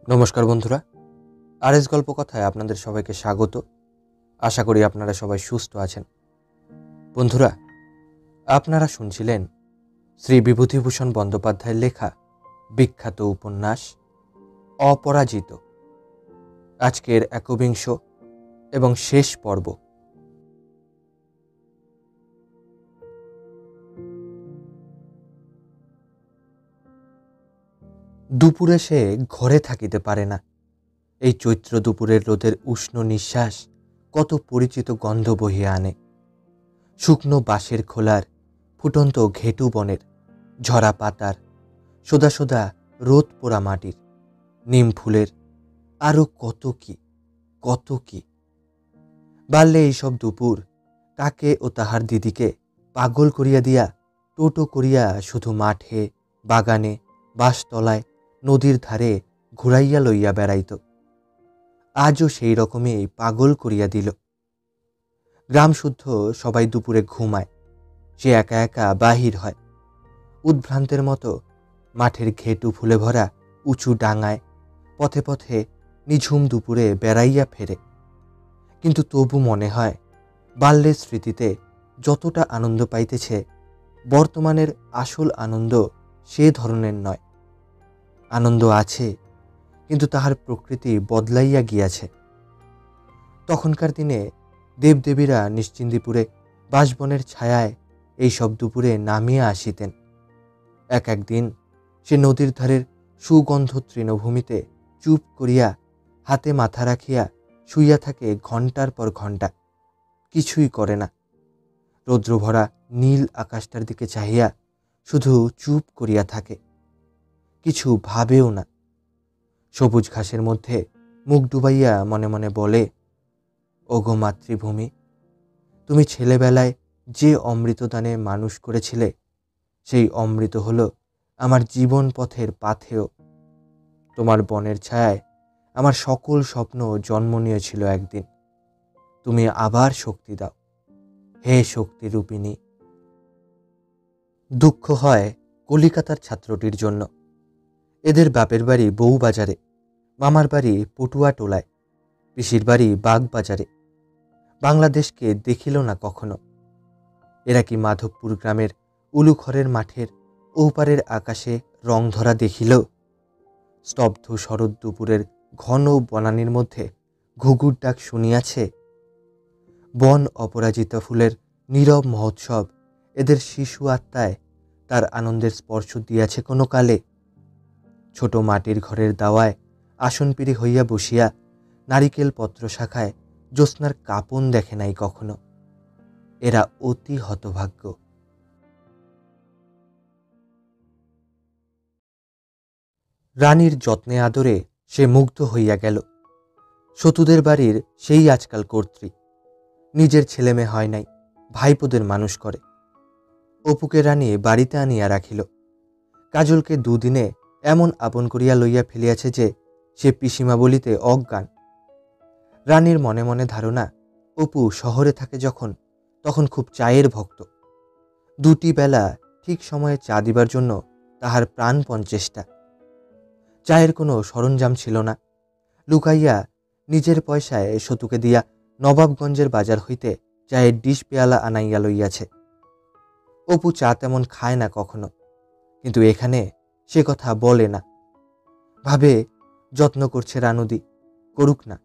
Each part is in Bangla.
নমস্কার বন্ধুরা, আরএস গল্প কথায় আপনাদের সবাইকে স্বাগত। আশা করি আপনারা সবাই সুস্থ আছেন। বন্ধুরা, আপনারা শুনছিলেন শ্রী বিভূতিভূষণ বন্দ্যোপাধ্যায়ের লেখা বিখ্যাত উপন্যাস অপরাজিত। আজকের ১বিংশ এবং শেষ পর্ব। দুপুরে সে ঘরে থাকিতে পারে না। এই চৈত্র দুপুরের রোদের উষ্ণ নিঃশ্বাস কত পরিচিত গন্ধ বহিয়া আনে। শুকনো বাঁশের খোলার, ফুটন্ত ঘেটু বনের, ঝরা পাতার, সোদা সোদা রোদ পোড়া মাটির, নিম ফুলের, আরও কত কি। বাল্যে এইসব দুপুর কাকে ও তাহার দিদিকে পাগল করিয়া দিয়া টোটো করিয়া শুধু মাঠে, বাগানে, বাঁশতলায়, নদীর ধারে ঘুরাইয়া লইয়া বেড়াইত। আজও সেই রকমই পাগল করিয়া দিল। গ্রামশুদ্ধ সবাই দুপুরে ঘুমায়, সে একা একা বাহির হয়। উদ্ভ্রান্তের মতো মাঠের ঘেটু ফুলে ভরা উঁচু ডাঙায় পথে পথে নিঝুম দুপুরে বেড়াইয়া ফেরে। কিন্তু তবু মনে হয় বাল্যের স্মৃতিতে যতটা আনন্দ পাইতেছে, বর্তমানের আসল আনন্দ সে ধরনের নয়। আনন্দ আছে, কিন্তু তাহার প্রকৃতি বদলাইয়া গিয়াছে। তখনকার দিনে দেবদেবীরা নিশ্চিন্দিপুরে বাঁশবনের ছায়ায় এইসব দুপুরে নামিয়া আসিতেন। একদিন সে নদীর ধারের সুগন্ধ তৃণভূমিতে চুপ করিয়া হাতে মাথা রাখিয়া শুইয়া থাকে ঘণ্টার পর ঘণ্টা, কিছুই করে না। রৌদ্রভরা নীল আকাশটার দিকে চাহিয়া শুধু চুপ করিয়া থাকে, কিছু ভাবেও না। সবুজ ঘাসের মধ্যে মুখ ডুবাইয়া মনে মনে বলে, ওগো মাতৃভূমি, তুমি ছেলেবেলায় যে অমৃতদানে মানুষ করেছিলে, সেই অমৃত হলো আমার জীবন পথের পাথেয়। তোমার বনের ছায়ায় আমার সকল স্বপ্ন জন্ম নিয়েছিল একদিন। তুমি আবার শক্তি দাও, হে শক্তিরূপিণী। দুঃখ হয় কলিকাতার ছাত্রটির জন্য। এদের বাপের বাড়ি বউবাজারে, মামার বাড়ি পটুয়া টোলায়, পিসির বাড়ি বাগবাজারে। বাংলাদেশকে দেখিল না কখনো। এরা কি মাধবপুর গ্রামের উলুখড়ের মাঠের ওপারের আকাশে রং ধরা দেখিল? স্তব্ধ শরৎ দুপুরের ঘন বনানীর মধ্যে ঘুঘুর ডাক শুনিয়াছে? বন অপরাজিতা ফুলের নীরব মহোৎসব এদের শিশু আত্মায় তার আনন্দের স্পর্শ দিয়াছে কোনো কালে? ছোট মাটির ঘরের দাওয়ায় আসনপিড়ি হইয়া বসিয়া নারিকেল পত্র শাখায় জ্যোৎস্নার কাপন দেখে নাই কখনো। এরা অতি হতভাগ্য। রানীর যত্নে আদরে সে মুগ্ধ হইয়া গেল। সতুদের বাড়ির সেই আজকাল কর্ত্রী, নিজের ছেলে মেয়ে হয় নাই, ভাইপোদের মানুষ করে। অপুকে রানী বাড়িতে আনিয়া রাখিল। কাজলকে দুদিনে এমন আপন করিয়া লইয়া ফেলিয়াছে যে সে পিসিমা বলিতে অজ্ঞান। রানীর মনে মনে ধারণা, অপু শহরে থাকে যখন, তখন খুব চায়ের ভক্ত। দুটি বেলা ঠিক সময়ে চা দিবার জন্য তাহার প্রাণপণ চেষ্টা। চায়ের কোনো সরঞ্জাম ছিল না। লুকাইয়া নিজের পয়সায় সতুকে দিয়া নবাবগঞ্জের বাজার হইতে চায়ের ডিশ পেয়ালা আনাইয়া লইয়াছে। অপু চা তেমন খায় না কখনো, কিন্তু এখানে সে কথা বলে না। ভাবে, যত্ন করছে রানুদি, করুক না।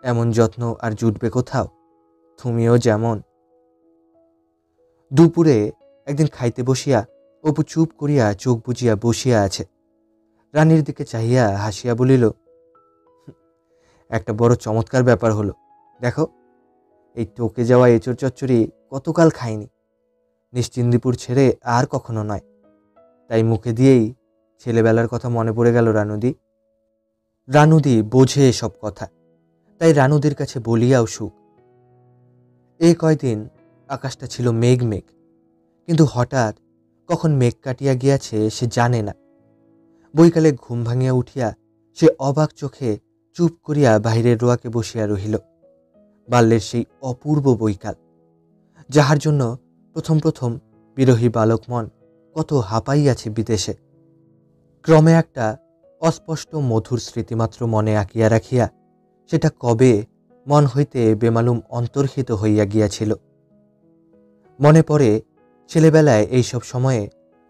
এমন যত্ন আর জুটবে কোথাও? তুমিও যেমন। দুপুরে একদিন খাইতে বসিয়া অপু চুপ করিয়া চোখ বুজিয়া বসিয়া আছে। রানীর দিকে চাহিয়া হাসিয়া বলিল, একটা বড় চমৎকার ব্যাপার হলো, দেখো। এই টোকে যাওয়া এঁচড় চচ্চড়ি কতকাল খাইনি। নিশ্চিন্দিপুর ছেড়ে আর কখনো নয়। তাই মুখে দিয়েই ছেলেবেলার কথা মনে পড়ে গেল রানুদি। রানুদি বোঝে এসব কথা, তাই রানুদির কাছে বলিয়াও সুখ। এই কয়দিন আকাশটা ছিল মেঘ মেঘ, কিন্তু হঠাৎ কখন মেঘ কাটিয়া গিয়াছে সে জানে না। বৈকালে ঘুম ভাঙিয়া উঠিয়া সে অবাক চোখে চুপ করিয়া বাহিরের রোয়াকে বসিয়া রহিল। বাল্যের সেই অপূর্ব বৈকাল, যাহার জন্য প্রথম প্রথম বিরহী বালক মন কত হাঁপাইয়াছে বিদেশে। ক্রমে একটা অস্পষ্ট মধুর স্মৃতিমাত্র মনে আঁকিয়া রাখিয়া সেটা কবে মন হইতে বেমালুম অন্তর্হিত হইয়া গিয়াছিল। মনে পড়ে ছেলেবেলায় এইসব সময়ে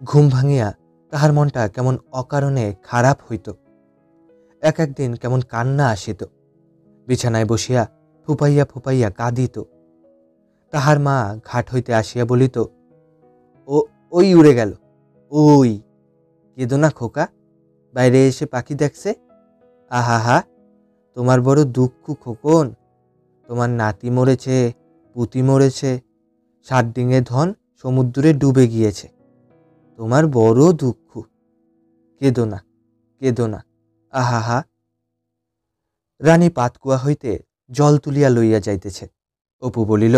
ঘুম ভাঙিয়া তাহার মনটা কেমন অকারণে খারাপ হইত। এক একদিন কেমন কান্না আসিত। বিছানায় বসিয়া ফুপাইয়া ফুপাইয়া কাঁদিত। তাহার মা ঘাট হইতে আসিয়া বলিত, ও ওই উড়ে গেল, ওই কেঁদো না খোকা, বাইরে এসে পাখি দেখছে। আহা হা, তোমার বড় দুঃখ খোকন, তোমার নাতি মরেছে, পুতি মরেছে, 7 ডিঙে ধন সমুদ্রে ডুবে গিয়েছে, তোমার বড় দুঃখ, কেঁদো না, কেঁদো না, আহা হা। রানী পাতকুয়া হইতে জল তুলিয়া লইয়া যাইতেছে। অপু বলিল,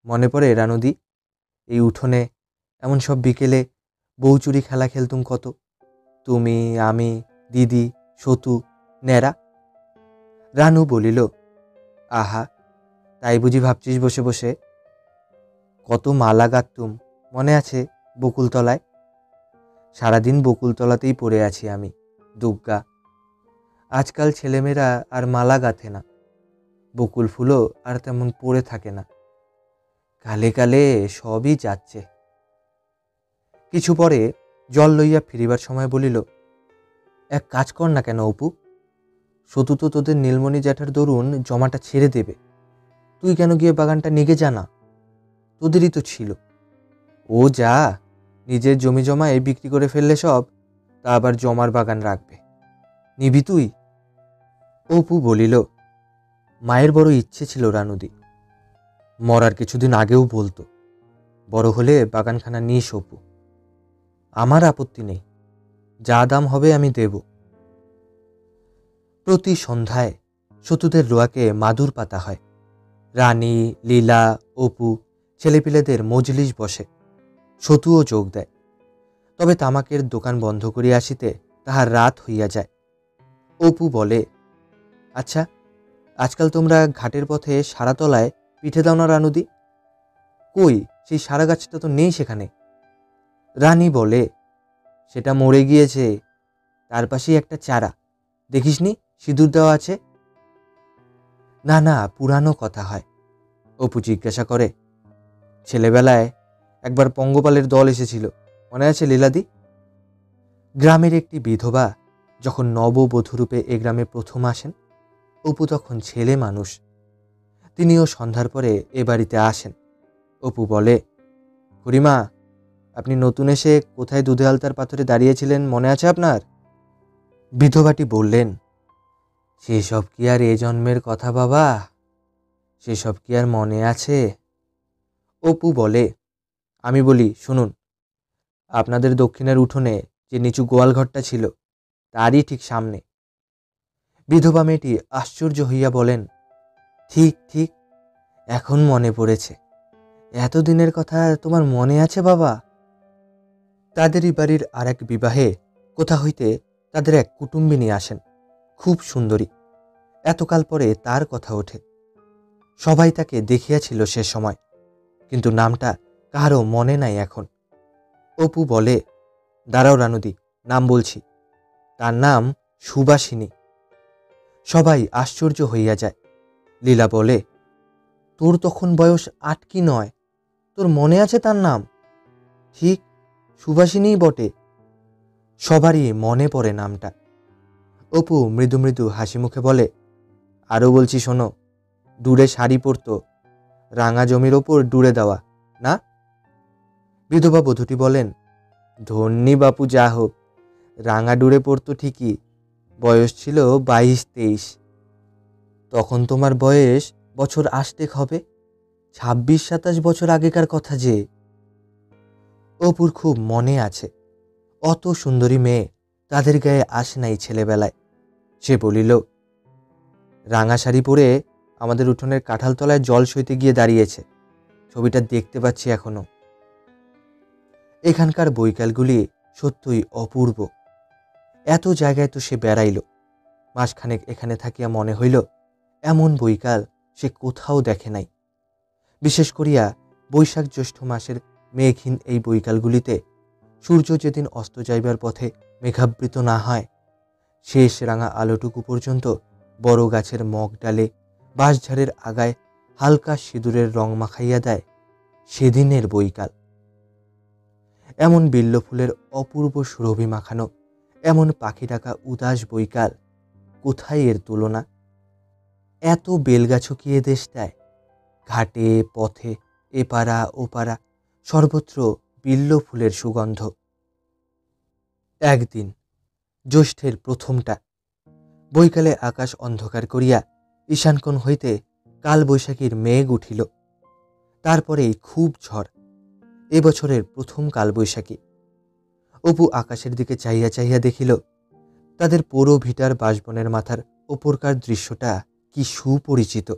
মনে পড়ে রানুদি, এই উঠোনে এমন সব বিকেলে বউচুরি খেলা খেলতুম কত, তুমি, আমি, দিদি, সতু, ন্যাড়া। রানু বলিল, আহা, তাই বুঝি ভাবছিস বসে বসে? কত মালা গাঁথতুম মনে আছে বকুলতলায়? সারাদিন বকুলতলাতেই পড়ে আছি আমি, দুগ্গা। আজকাল ছেলেমেয়েরা আর মালা গাঁথে না, বকুল ফুলও আর তেমন পড়ে থাকে না, কালে কালে সবই যাচ্ছে। কিছু পরে জল লইয়া ফিরিবার সময় বলিল, এক কাজ কর না কেন অপু, সতু তো তোদের নীলমণি জ্যাঠার দরুন জমাটা ছেড়ে দেবে, তুই কেন গিয়ে বাগানটা নিগে জানা, তোদেরই তো ছিল। ও যা, নিজের জমি জমায় বিক্রি করে ফেললে সব, তা আবার জমার বাগান রাখবে, নিবি তুই? অপু বলিল, মায়ের বড় ইচ্ছে ছিল রানুদি, মরার কিছুদিন আগেও বলতো, বড় হলে বাগানখানা নিস অপু, আমার আপত্তি নেই, যা দাম হবে আমি দেব। প্রতি সন্ধ্যায় সতুদের রোয়াকে মাদুর পাতা হয়। রানী, লীলা, অপু, ছেলেপিলেদের মজলিস বসে। সতুও যোগ দেয়। তবে তামাকের দোকান বন্ধ করিয়া আসিতে তাহার রাত হইয়া যায়। অপু বলে, আচ্ছা, আজকাল তোমরা ঘাটের পথে সারাতলায় পিঠে দাও না রানুদি? কই, সেই সারা গাছটা তো নেই সেখানে। রানী বলে, সেটা মরে গিয়েছে, তার পাশেই একটা চারা, দেখিসনি সিঁদুর দেওয়া আছে। না না, পুরানো কথা হয়। অপু জিজ্ঞাসা করে, ছেলেবেলায় একবার পঙ্গপালের দল এসেছিল, মনে আছে লীলাদি? গ্রামের একটি বিধবা যখন নববধূরূপে এ গ্রামে প্রথম আসেন, অপু তখন ছেলে মানুষ। তিনিও সন্ধ্যার পরে এ বাড়িতে আসেন। অপু বলে, খুড়িমা, আপনি নতুন এসে কোথায় দুধে আলতার পাথরে দাঁড়িয়েছিলেন মনে আছে আপনার? বিধবাটি বললেন, সেসব কি আর এ জন্মের কথা বাবা, সেসব কি আর মনে আছে? অপু বলে, আমি বলি শুনুন, আপনাদের দক্ষিণের উঠোনে যে নিচু গোয়াল ঘরটা ছিল, তারই ঠিক সামনে। বিধবা মেয়েটি আশ্চর্য হইয়া বলেন, ঠিক ঠিক, এখন মনে পড়েছে, এতদিনের কথা তোমার মনে আছে বাবা? তাদেরই বাড়ির আর এক বিবাহে কোথা হইতে তাদের এক কুটুম্বিনী আসেন, খুব সুন্দরী। এতকাল পরে তার কথা ওঠে। সবাই তাকে দেখিয়াছিল সে সময়, কিন্তু নামটা কাহারও মনে নাই এখন। অপু বলে, দাঁড়াও রানুদি, নাম বলছি, তার নাম সুবাসিনী। সবাই আশ্চর্য হইয়া যায়। লীলা বলে, তোর তখন বয়স 8 কি 9, তোর মনে আছে তার নাম? ঠিক, সুবাসিনীই বটে। সবারই মনে পড়ে নামটা। অপু মৃদু মৃদু হাসি মুখে বলে, আরও বলছি শোনো, ডুরে শাড়ি পরতো, রাঙা জমির ওপর ডুরে দেওয়া না? বিধবা বধূটি বলেন, ধন্যী বাপু যা হোক, রাঙা ডুরে পড়তো ঠিকই, বয়স ছিল 22-23। তখন তোমার বয়স বছর আষ্টেক হবে, 26-27 বছর আগেকার কথা যে। অপুর খুব মনে আছে, অত সুন্দরী মেয়ে তাদের গায়ে আসে নাই ছেলেবেলায়। সে বলিল, রাঙা শাড়ি পরে আমাদের উঠোনের কাঁঠালতলায় জল সইতে গিয়ে দাঁড়িয়েছে, ছবিটা দেখতে পাচ্ছি এখনো। এখানকার বৈকালগুলি সত্যই অপূর্ব। এত জায়গায় তো সে বেড়াইল, মাসখানেক এখানে থাকিয়া মনে হইল এমন বৈকাল সে কোথাও দেখে নাই। বিশেষ করিয়া বৈশাখ জ্যৈষ্ঠ মাসের মেঘহীন এই বৈকালগুলিতে সূর্য যেদিন অস্ত যাইবার পথে মেঘাবৃত না হয়, শেষ রাঙা আলোটুকু পর্যন্ত বড় গাছের মগ ডালে বাঁশঝাড়ের আগায় হালকা সিঁদুরের রং মাখাইয়া দেয় সেদিনের বৈকাল। এমন বিল্ল ফুলের অপূর্ব সুরভি মাখানো, এমন পাখি ডাকা উদাস বৈকাল, কোথায় এর তুলনা? এত বেলগাছও কি এ দেশটায়? ঘাটে পথে এপাড়া ওপাড়া সর্বত্র বিল্ল ফুলের সুগন্ধ। একদিন জ্যৈষ্ঠের প্রথমটা বৈকালে আকাশ অন্ধকার করিয়া ঈশানকোণ হইতে কাল বৈশাখীর মেঘ উঠিল। তারপরেই খুব ঝড়। এবছরের প্রথম কালবৈশাখী। অপু আকাশের দিকে চাইয়া চাইয়া দেখিল তাদের পোড়ো ভিটার বাঁশবনের মাথার ওপরকার দৃশ্যটা কি সুপরিচিত।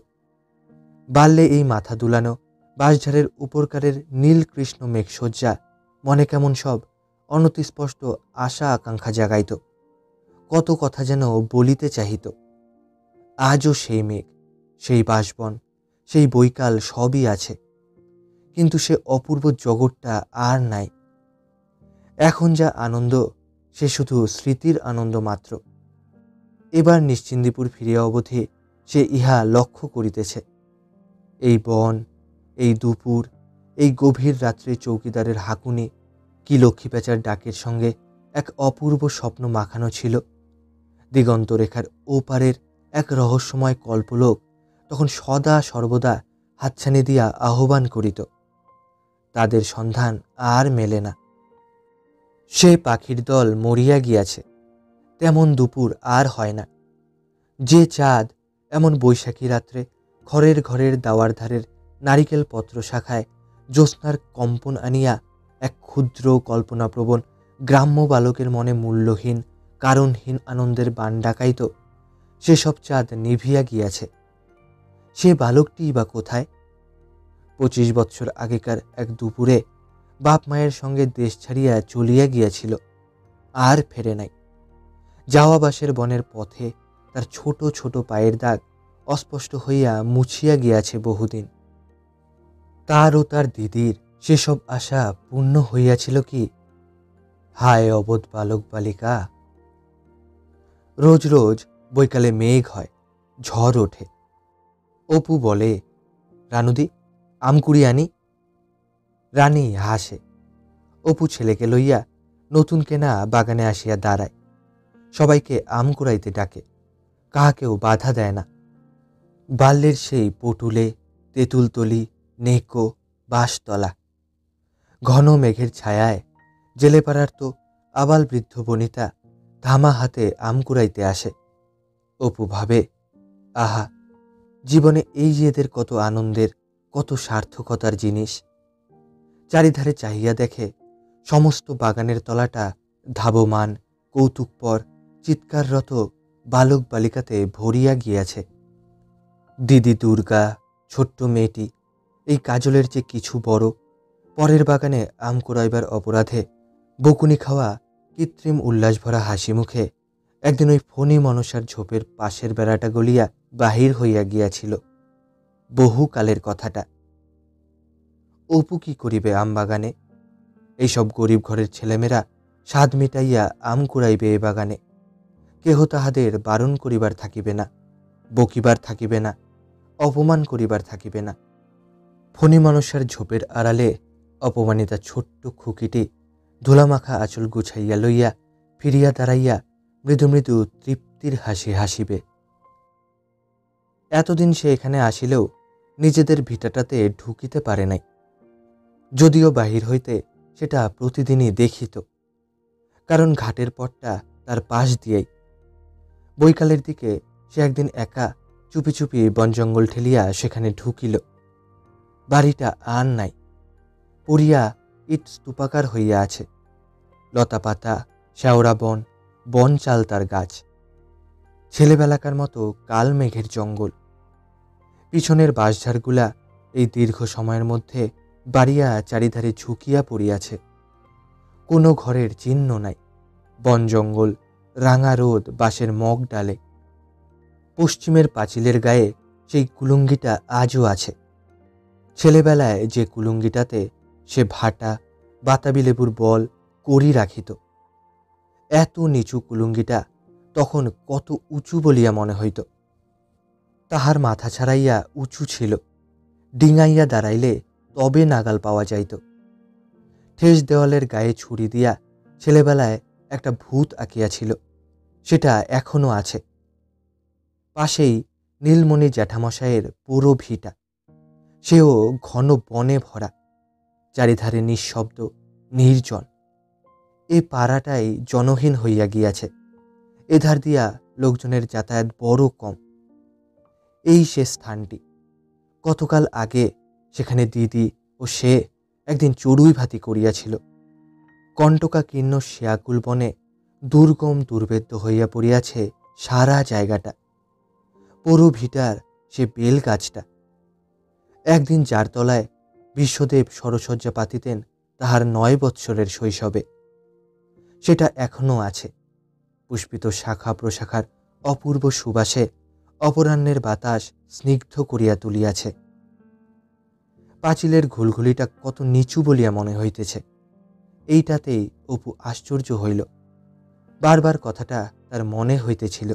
বাল্যে এই মাথা দুলানো বাঁশঝাড়ের উপরকারের নীল কৃষ্ণ মেঘসজ্জা মনে কেমন সব অনতিস্পষ্ট আশা আকাঙ্ক্ষা জাগাইত, কত কথা যেন বলিতে চাহিত। আজও সেই মেঘ, সেই বাঁশবন, সেই বৈকাল সবই আছে, কিন্তু সে অপূর্ব জগৎটা আর নাই। এখন যা আনন্দ সে শুধু স্মৃতির আনন্দ মাত্র। এবার নিশ্চিন্দিপুর ফিরিয়া অবধি সে ইহা লক্ষ্য করিতেছে। এই বন, এই দুপুর, এই গভীর রাত্রে চৌকিদারের হাঁকুনি কি লক্ষ্মী প্যাঁচার ডাকের সঙ্গে এক অপূর্ব স্বপ্ন মাখানো ছিল। দিগন্তরেখার ওপারের এক রহস্যময় কল্পলোক তখন সদা সর্বদা হাতছানি দিয়া আহ্বান করিত। তাদের সন্ধান আর মেলে না। সে পাখির দল মরিয়া গিয়াছে, তেমন দুপুর আর হয় না। যে চাঁদ এমন বৈশাখী রাত্রে ঘরের ঘরের দাওয়ার ধারের নারিকেল পত্র শাখায় জ্যোৎস্নার কম্পন আনিয়া এক ক্ষুদ্র কল্পনাপ্রবণ গ্রাম্য বালকের মনে মূল্যহীন কারণহীন আনন্দের বান ডাকাইত, সেসব চাঁদ নিভিয়া গিয়াছে। সে বালকটিই বা কোথায়? 25 বৎসর আগেকার এক দুপুরে বাপ মায়ের সঙ্গে দেশ ছাড়িয়া চলিয়া গিয়াছিল, আর ফেরে নাই। যাওয়া বাসের বনের পথে তার ছোট ছোট পায়ের দাগ অস্পষ্ট হইয়া মুছিয়া গিয়াছে বহুদিন। তার ও তার দিদির সেসব আশা পূর্ণ হইয়াছিল কি? হায় অবোধ বালক বালিকা! রোজ রোজ বৈকালে মেঘ হয়, ঝড় ওঠে। অপু বলে, রানুদি, আমকুড়ি আনি। রানী হাসে। অপু ছেলেকে লইয়া নতুন কেনা বাগানে আসিয়া দাঁড়ায়। সবাইকে আম কুড়াইতে ডাকে, কাহাকেও বাধা দেয় না। বাল্যের সেই পটুলে, তেঁতুলতলি, নেকো, বাঁশতলা। ঘন মেঘের ছায়ায় জেলেপাড়ার তো আবাল বৃদ্ধ বনিতা ধামা হাতে আম কুড়াইতে আসে। অপু ভাবে, আহা, জীবনে এই যে এদের কত আনন্দের, কত সার্থকতার জিনিস। চারিধারে চাহিয়া দেখে সমস্ত বাগানের তলাটা ধাবমান, কৌতুকপর, চিৎকাররত বালক বালিকাতে ভরিয়া গিয়াছে। দিদি দুর্গা, ছোট্ট মেয়েটি, এই কাজলের যে কিছু বড়, পরের বাগানে আম কুড়াইবার অপরাধে বকুনি খাওয়া কৃত্রিম উল্লাসভরা হাসি মুখে একদিন ওই ফণী মনসার ঝোপের পাশের বেড়াটা গলিয়া বাহির হইয়া গিয়াছিল। বহুকালের কথাটা। অপু কি করিবে আম বাগানে? এইসব গরিব ঘরের ছেলেমেয়েরা স্বাদ মিটাইয়া আম কুড়াইবে এ বাগানে। কেহ তাহাদের বারণ করিবার থাকিবে না, বকিবার থাকিবে না, অপমান করিবার থাকিবে না। ফণী মনসার ঝোপের আড়ালে অপমানিতা ছোট্ট খুকিটি ধুলামাখা আঁচল গুছাইয়া লইয়া ফিরিয়া দাঁড়াইয়া মৃদু মৃদু তৃপ্তির হাসি হাসিবে। এতদিন সে এখানে আসিলেও নিজেদের ভিটাটাতে ঢুকিতে পারে নাই। যদিও বাহির হইতে সেটা প্রতিদিনই দেখিত, কারণ ঘাটের পথটা তার পাশ দিয়েই। বৈকালের দিকে সে একদিন একা চুপি চুপি বনজঙ্গল ঠেলিয়া সেখানে ঢুকিল। বাড়িটা আর নাই, পড়িয়া ইট স্তূপাকার হইয়া আছে। লতাপাতা, শেওড়া বন, বন চাল তার গাছ। ছেলেবেলাকার মতো কাল মেঘের জঙ্গল। পিছনের বাঁশঝাড়গুলা এই দীর্ঘ সময়ের মধ্যে বাড়িয়া চারিধারে ঝুঁকিয়া পড়িয়াছে। কোনো ঘরের চিহ্ন নাই। বন জঙ্গল, রাঙা রোদ বাঁশের মগ ডালে। পশ্চিমের পাঁচিলের গায়ে সেই কুলুঙ্গিটা আজও আছে। ছেলেবেলায় যে কুলুঙ্গিটাতে সে ভাটা, বাতাবি লেবুর বল করি রাখিত। এত নিচু কুলুঙ্গিটা তখন কত উঁচু বলিয়া মনে হইত। তাহার মাথা ছাড়াইয়া উঁচু ছিল, ডিঙাইয়া দাঁড়াইলে তবে নাগাল পাওয়া যাইত। ঠেস দেওয়ালের গায়ে ছুরি দিয়া ছেলেবেলায় একটা ভূত আঁকিয়াছিল, সেটা এখনো আছে। পাশেই নীলমণি জ্যাঠামশায়ের পুরো ভিটা, সেও ঘন বনে ভরা, চারিধারে নিঃশব্দ নির্জন। এ পাড়াটাই জনহীন হইয়া গিয়াছে, এধার দিয়া লোকজনের যাতায়াত বড় কম। এই সে স্থানটি। কতকাল আগে সেখানে দিদি ও সে একদিন চড়ুই ভাতি করিয়াছিল। কণ্টকাকীর্ণ শিয়াকুল বনে দুর্গম দুর্ভেদ্য হইয়া পড়িয়াছে সারা জায়গাটা। পুরো ভিটার সে বেল গাছটা। একদিন যার তলায় বিশ্বদেব সরসজ্জা পাতিতেন তাহার 9 বৎসরের শৈশবে, সেটা এখনো আছে। পুষ্পিত শাখা প্রশাখার অপূর্ব সুবাসে অপরাহ্নের বাতাস স্নিগ্ধ করিয়া তুলিয়াছে। পাঁচিলের ঘুলঘুলিটা কত নিচু বলিয়া মনে হইতেছে, এইটাতেই অপু আশ্চর্য হইল। বারবার কথাটা তার মনে হইতেছিল।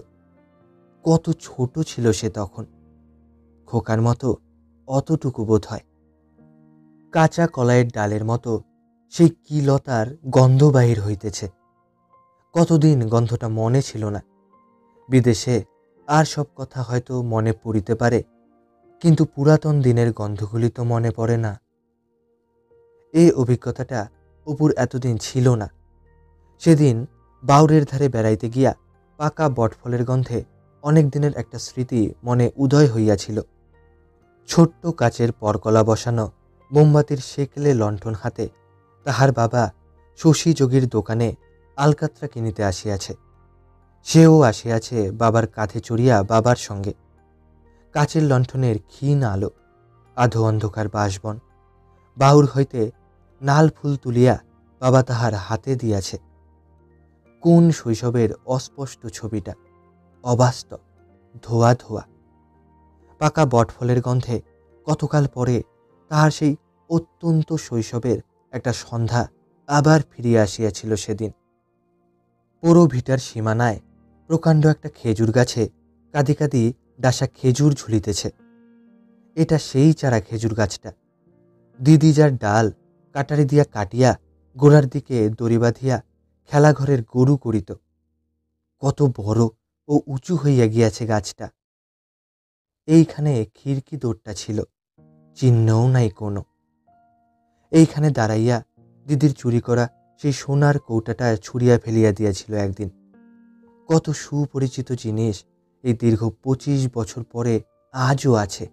কত ছোট ছিল সে তখন, খোকার মতো অতটুকু বোধ হয়। কাঁচা কলাইয়ের ডালের মতো সেই কি লতার গন্ধ বাহির হইতেছে। কতদিন গন্ধটা মনে ছিল না। বিদেশে আর সব কথা হয়তো মনে পড়িতে পারে, কিন্তু পুরাতন দিনের গন্ধগুলি তো মনে পড়ে না। এই অভিজ্ঞতাটা অপুর এতদিন ছিল না। সেদিন বাউরের ধারে বেড়াইতে গিয়া পাকা বটফলের গন্ধে অনেক দিনের একটা স্মৃতি মনে উদয় হইয়াছিল। ছোট্ট কাচের পরকলা বসানো মোমবাতির সেকেলে লণ্ঠন হাতে তাহার বাবা শশী যোগীর দোকানে আলকাত্রা কিনিতে আসিয়াছে। সেও আসিয়াছে বাবার কাঁধে চড়িয়া বাবার সঙ্গে। কাচের লণ্ঠনের ক্ষীণ আলো, আধো অন্ধকার বাসবন, বাউর হইতে নাল ফুল তুলিয়া বাবা তাহার হাতে দিয়াছে। কোন শৈশবের অস্পষ্ট ছবিটা, অবাস্তব, ধোয়া ধোয়া। পাকা বটফলের গন্ধে কতকাল পরে তাহার সেই অত্যন্ত শৈশবের একটা সন্ধ্যা আবার ফিরিয়া আসিয়াছিল সেদিন। পুরো ভিটার সীমানায় প্রকাণ্ড একটা খেজুর গাছে কাঁদি কাঁদি ডাসা খেজুর ঝুলিতেছে। এটা সেই চারা খেজুর গাছটা। দিদি যার ডাল কাটারি দিয়া কাটিয়া গোড়ার দিকে দড়ি বাঁধিয়া খেলাঘরের গরু করিত। কত বড় ও উঁচু হইয়া গিয়াছে গাছটা। এইখানে খিড়কি দোরটা ছিল, চিহ্নও নাই কোনো। এইখানে দাঁড়াইয়া দিদির চুরি করা সেই সোনার কৌটাটা ছুঁড়িয়া ফেলিয়া দিয়াছিল একদিন। কত সুপরিচিত জিনিস এই দীর্ঘ 25 বছর পরে আজও আছে।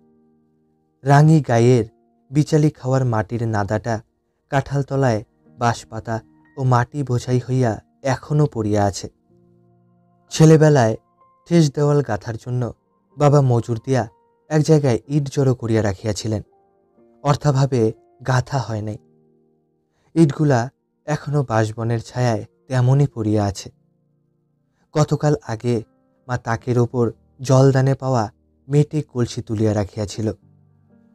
রাঙি গায়ের বিচালি খাওয়ার মাটির নাদাটা কাঁঠাল তলায় বাঁশপাতা ও মাটি বোঝাই হইয়া এখনো পড়িয়া আছে। ছেলেবেলায় ঠেস দেওয়াল গাঁথার জন্য বাবা মজুর দিয়া এক জায়গায় ইট জড়ো করিয়া রাখিয়াছিলেন, অর্থাভাবে গাঁথা হয় নাই। ইটগুলা এখনো বাঁশবনের ছায়ায় তেমনই পড়িয়া আছে। গতকাল আগে মা তাকের ওপর জলদানে পাওয়া মেটে কলসি তুলিয়া রাখিয়াছিল,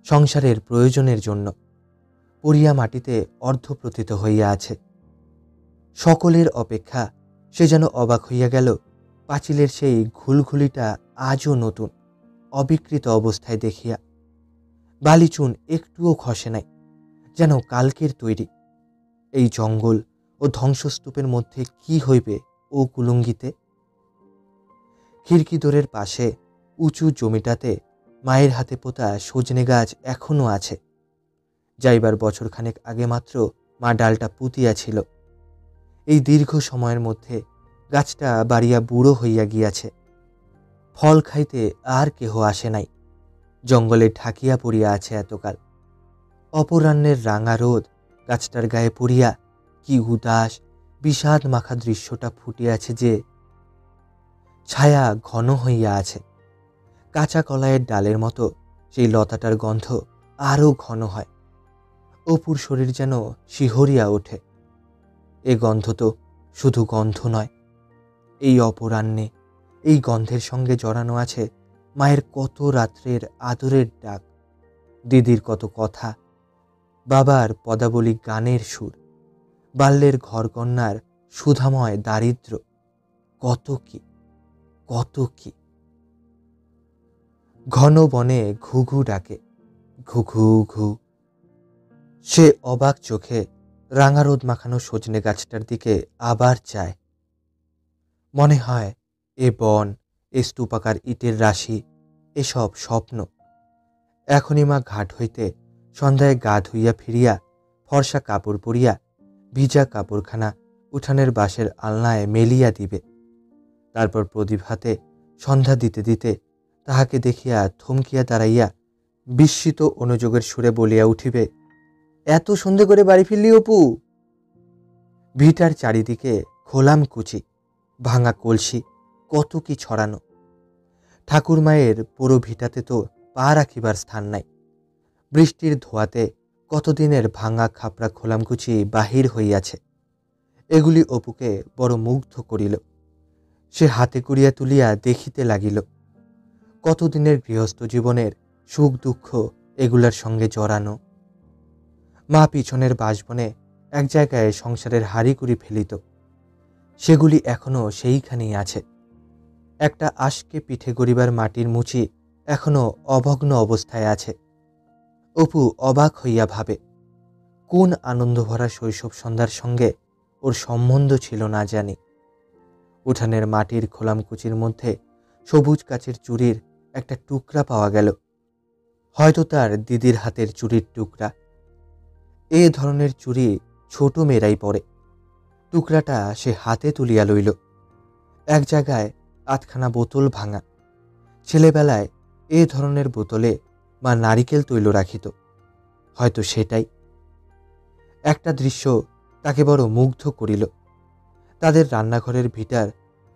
সংসারের প্রয়োজনের জন্য। পড়িয়া মাটিতে অর্ধপ্রথিত হইয়া আছে। সকলের অপেক্ষা সে যেন অবাক হইয়া গেল পাঁচিলের সেই ঘুলঘুলিটা আজও নতুন, অবিকৃত অবস্থায় দেখিয়া। বালিচুন একটুও খসে নাই, যেন কালকের তৈরি। এই জঙ্গল ও ধ্বংসস্তূপের মধ্যে কি হইবে ও কুলুঙ্গিতে? খিড়কি দোরের পাশে উঁচু জমিটাতে মায়ের হাতে পোতা সজনে গাছ এখনো আছে। যাইবার বছরখানেক আগে মাত্র মা ডালটা পুঁতিয়াছিল। এই দীর্ঘ সময়ের মধ্যে গাছটা বাড়িয়া বুড়ো হইয়া গিয়াছে। ফল খাইতে আর কেহ আসে নাই, জঙ্গলে ঢাকিয়া পড়িয়া আছে এতকাল। অপরাহ্নের রাঙা রোদ গাছটার গায়ে পড়িয়া কি উদাস বিষাদ মাখা দৃশ্যটা ফুটিয়াছে যে। ছায়া ঘন হইয়া আছে। কাঁচা কলাইয়ের ডালের মতো সেই লতাটার গন্ধ আরও ঘন হয়। অপুর শরীর যেন শিহরিয়া ওঠে। এ গন্ধ তো শুধু গন্ধ নয়, এই অপরাহ্নে এই গন্ধের সঙ্গে জড়ানো আছে মায়ের কত রাত্রের আদরের ডাক, দিদির কত কথা, বাবার পদাবলী গানের সুর, বাল্যের ঘরকন্যার সুধাময় দারিদ্র্য, কত কি। কত কি। ঘন বনে ঘু ঘু ডাকে, ঘু ঘু ঘু। সে অবাক চোখে রাঙা রোদ মাখানো সজনে গাছটার দিকে আবার চায়। মনে হয় এ বন, এ স্তূপাকার ইটের রাশি, এসব স্বপ্ন। এখনই মা ঘাট হইতে সন্ধ্যায় গা ধুইয়া ফিরিয়া ফর্সা কাপড় পরিয়া ভিজা কাপড়খানা উঠানের বাঁশের আলনায় মেলিয়া দিবে। তারপর প্রদীপ হাতে সন্ধ্যা দিতে দিতে তাহাকে দেখিয়া থমকিয়া দাঁড়াইয়া বিস্মিত অনুযোগের সুরে বলিয়া উঠিবে, এত সন্ধে করে বাড়ি ফিরলি অপু? ভিটার চারিদিকে খোলাম কুচি, ভাঙা কলসি, কত কি ছড়ানো। ঠাকুর মায়ের পুরো ভিটাতে তো পা রাখিবার স্থান নাই। বৃষ্টির ধোয়াতে কতদিনের ভাঙা খাপড়া খোলামকুচি বাহির হইয়াছে। এগুলি অপুকে বড় মুগ্ধ করিল। সে হাতে করিয়া তুলিয়া দেখিতে লাগিল। কতদিনের গৃহস্থ জীবনের সুখ দুঃখ এগুলার সঙ্গে জড়ানো। মা পিছনের বাসবনে এক জায়গায় সংসারের হাঁড়িকুড়ি ফেলিত, সেগুলি এখনো সেইখানেই আছে। একটা আশকে পিঠে গড়িবার মাটির মুচি এখনো অভগ্ন অবস্থায় আছে। অপু অবাক হইয়া ভাবে, কোন আনন্দভরা শৈশব সন্ধ্যার সঙ্গে ওর সম্বন্ধ ছিল না জানি। উঠানের মাটির খোলামকুচির মধ্যে সবুজ কাচের চুড়ির একটা টুকরা পাওয়া গেল, হয়তো তার দিদির হাতের চুড়ির টুকরা। এ ধরনের চুড়ি ছোট মেয়েরাই পরে। টুকরাটা সে হাতে তুলিয়া লইল। এক জায়গায় আধখানা বোতল ভাঙা। ছেলেবেলায় এ ধরনের বোতলে মা নারিকেল তৈল রাখিত, হয়তো সেটাই। একটা দৃশ্য তাকে বড় মুগ্ধ করিল। তাদের রান্নাঘরের ভিটার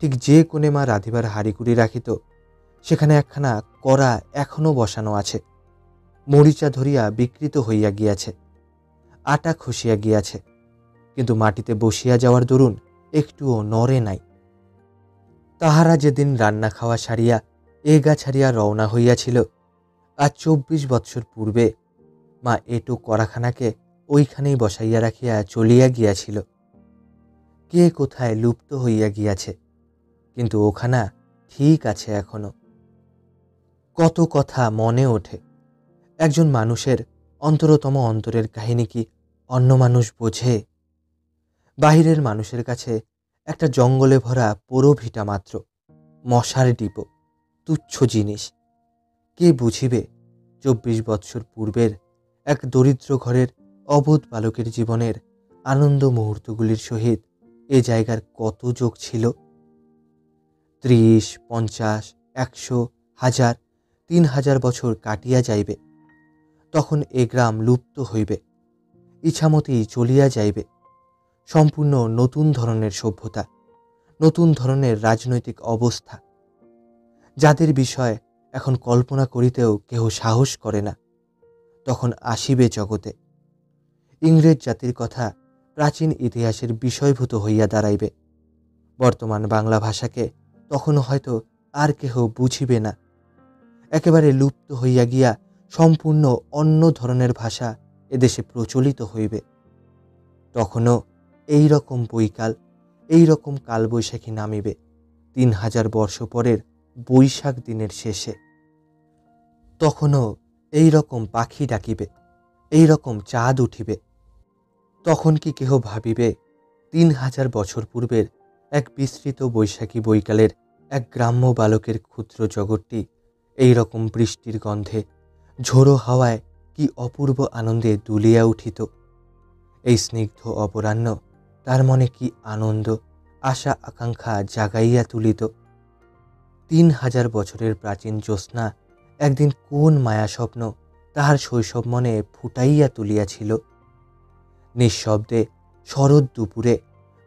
ঠিক যে কোণে মা রাঁধিবার হাঁড়িকুড়ি রাখিত, সেখানে একখানা কড়া এখনো বসানো আছে। মরিচা ধরিয়া বিকৃত হইয়া গিয়াছে, আটা খসিয়া গিয়াছে, কিন্তু মাটিতে বসিয়া যাওয়ার দরুন একটুও নড়ে নাই। তাহারা যেদিন রান্না খাওয়া সারিয়া এ গা ছাড়িয়া রওনা হইয়াছিল, আজ 24 বৎসর পূর্বে মা এটো কড়াখানাকে ওইখানেই বসাইয়া রাখিয়া চলিয়া গিয়াছিল। কে কোথায় লুপ্ত হইয়া গিয়াছে, কিন্তু ওখানা ঠিক আছে এখনো। কত কথা মনে ওঠে। একজন মানুষের অন্তরতম অন্তরের কাহিনী কি অন্য মানুষ বোঝে? বাহিরের মানুষের কাছে একটা জঙ্গলে ভরা পোড়ো ভিটা মাত্র, মশার ডিপো, তুচ্ছ জিনিস। কে বুঝিবে 24 বৎসর পূর্বের এক দরিদ্র ঘরের অবোধ বালকের জীবনের আনন্দ মুহূর্তগুলির সহিত এ জায়গার কত যোগ ছিল? 30, 50, 100, 1000, 3000 বছর কাটিয়া যাইবে। তখন এ গ্রাম লুপ্ত হইবে, ইছামতি চলিয়া যাইবে। সম্পূর্ণ নতুন ধরনের সভ্যতা, নতুন ধরনের রাজনৈতিক অবস্থা, যাদের বিষয় এখন কল্পনা করিতেও কেহ সাহস করে না, তখন আসিবে জগতে। ইংরেজ জাতির কথা প্রাচীন ইতিহাসের বিষয়ভূত হইয়া দাঁড়াইবে। বর্তমান বাংলা ভাষাকে তখন হয়তো আর কেহ বুঝিবে না। একেবারে লুপ্ত হইয়া গিয়া সম্পূর্ণ অন্য ধরনের ভাষা এদেশে প্রচলিত হইবে। তখনও এই রকম বৈকাল, এই রকম কালবৈশাখী নামিবে 3000 বর্ষ পরের বৈশাখ দিনের শেষে। তখনও এই রকম পাখি ডাকিবে, এই রকম চাঁদ উঠিবে। তখন কি কেহ ভাবিবে 3000 বছর পূর্বের এক বিস্তৃত বৈশাখী বৈকালের এক গ্রাম্য বালকের ক্ষুদ্র জগৎটি এই রকম বৃষ্টির গন্ধে, ঝোড়ো হাওয়ায় কি অপূর্ব আনন্দে দুলিয়া উঠিত? এই স্নিগ্ধ অপরাহ্ন তার মনে কি আনন্দ, আশা আকাঙ্ক্ষা জাগাইয়া তুলিত? 3000 বছরের প্রাচীন জ্যোৎস্না একদিন কোন মায়া স্বপ্ন তাহার শৈশব মনে ফুটাইয়া তুলিয়াছিল? নিঃশব্দে শরৎ দুপুরে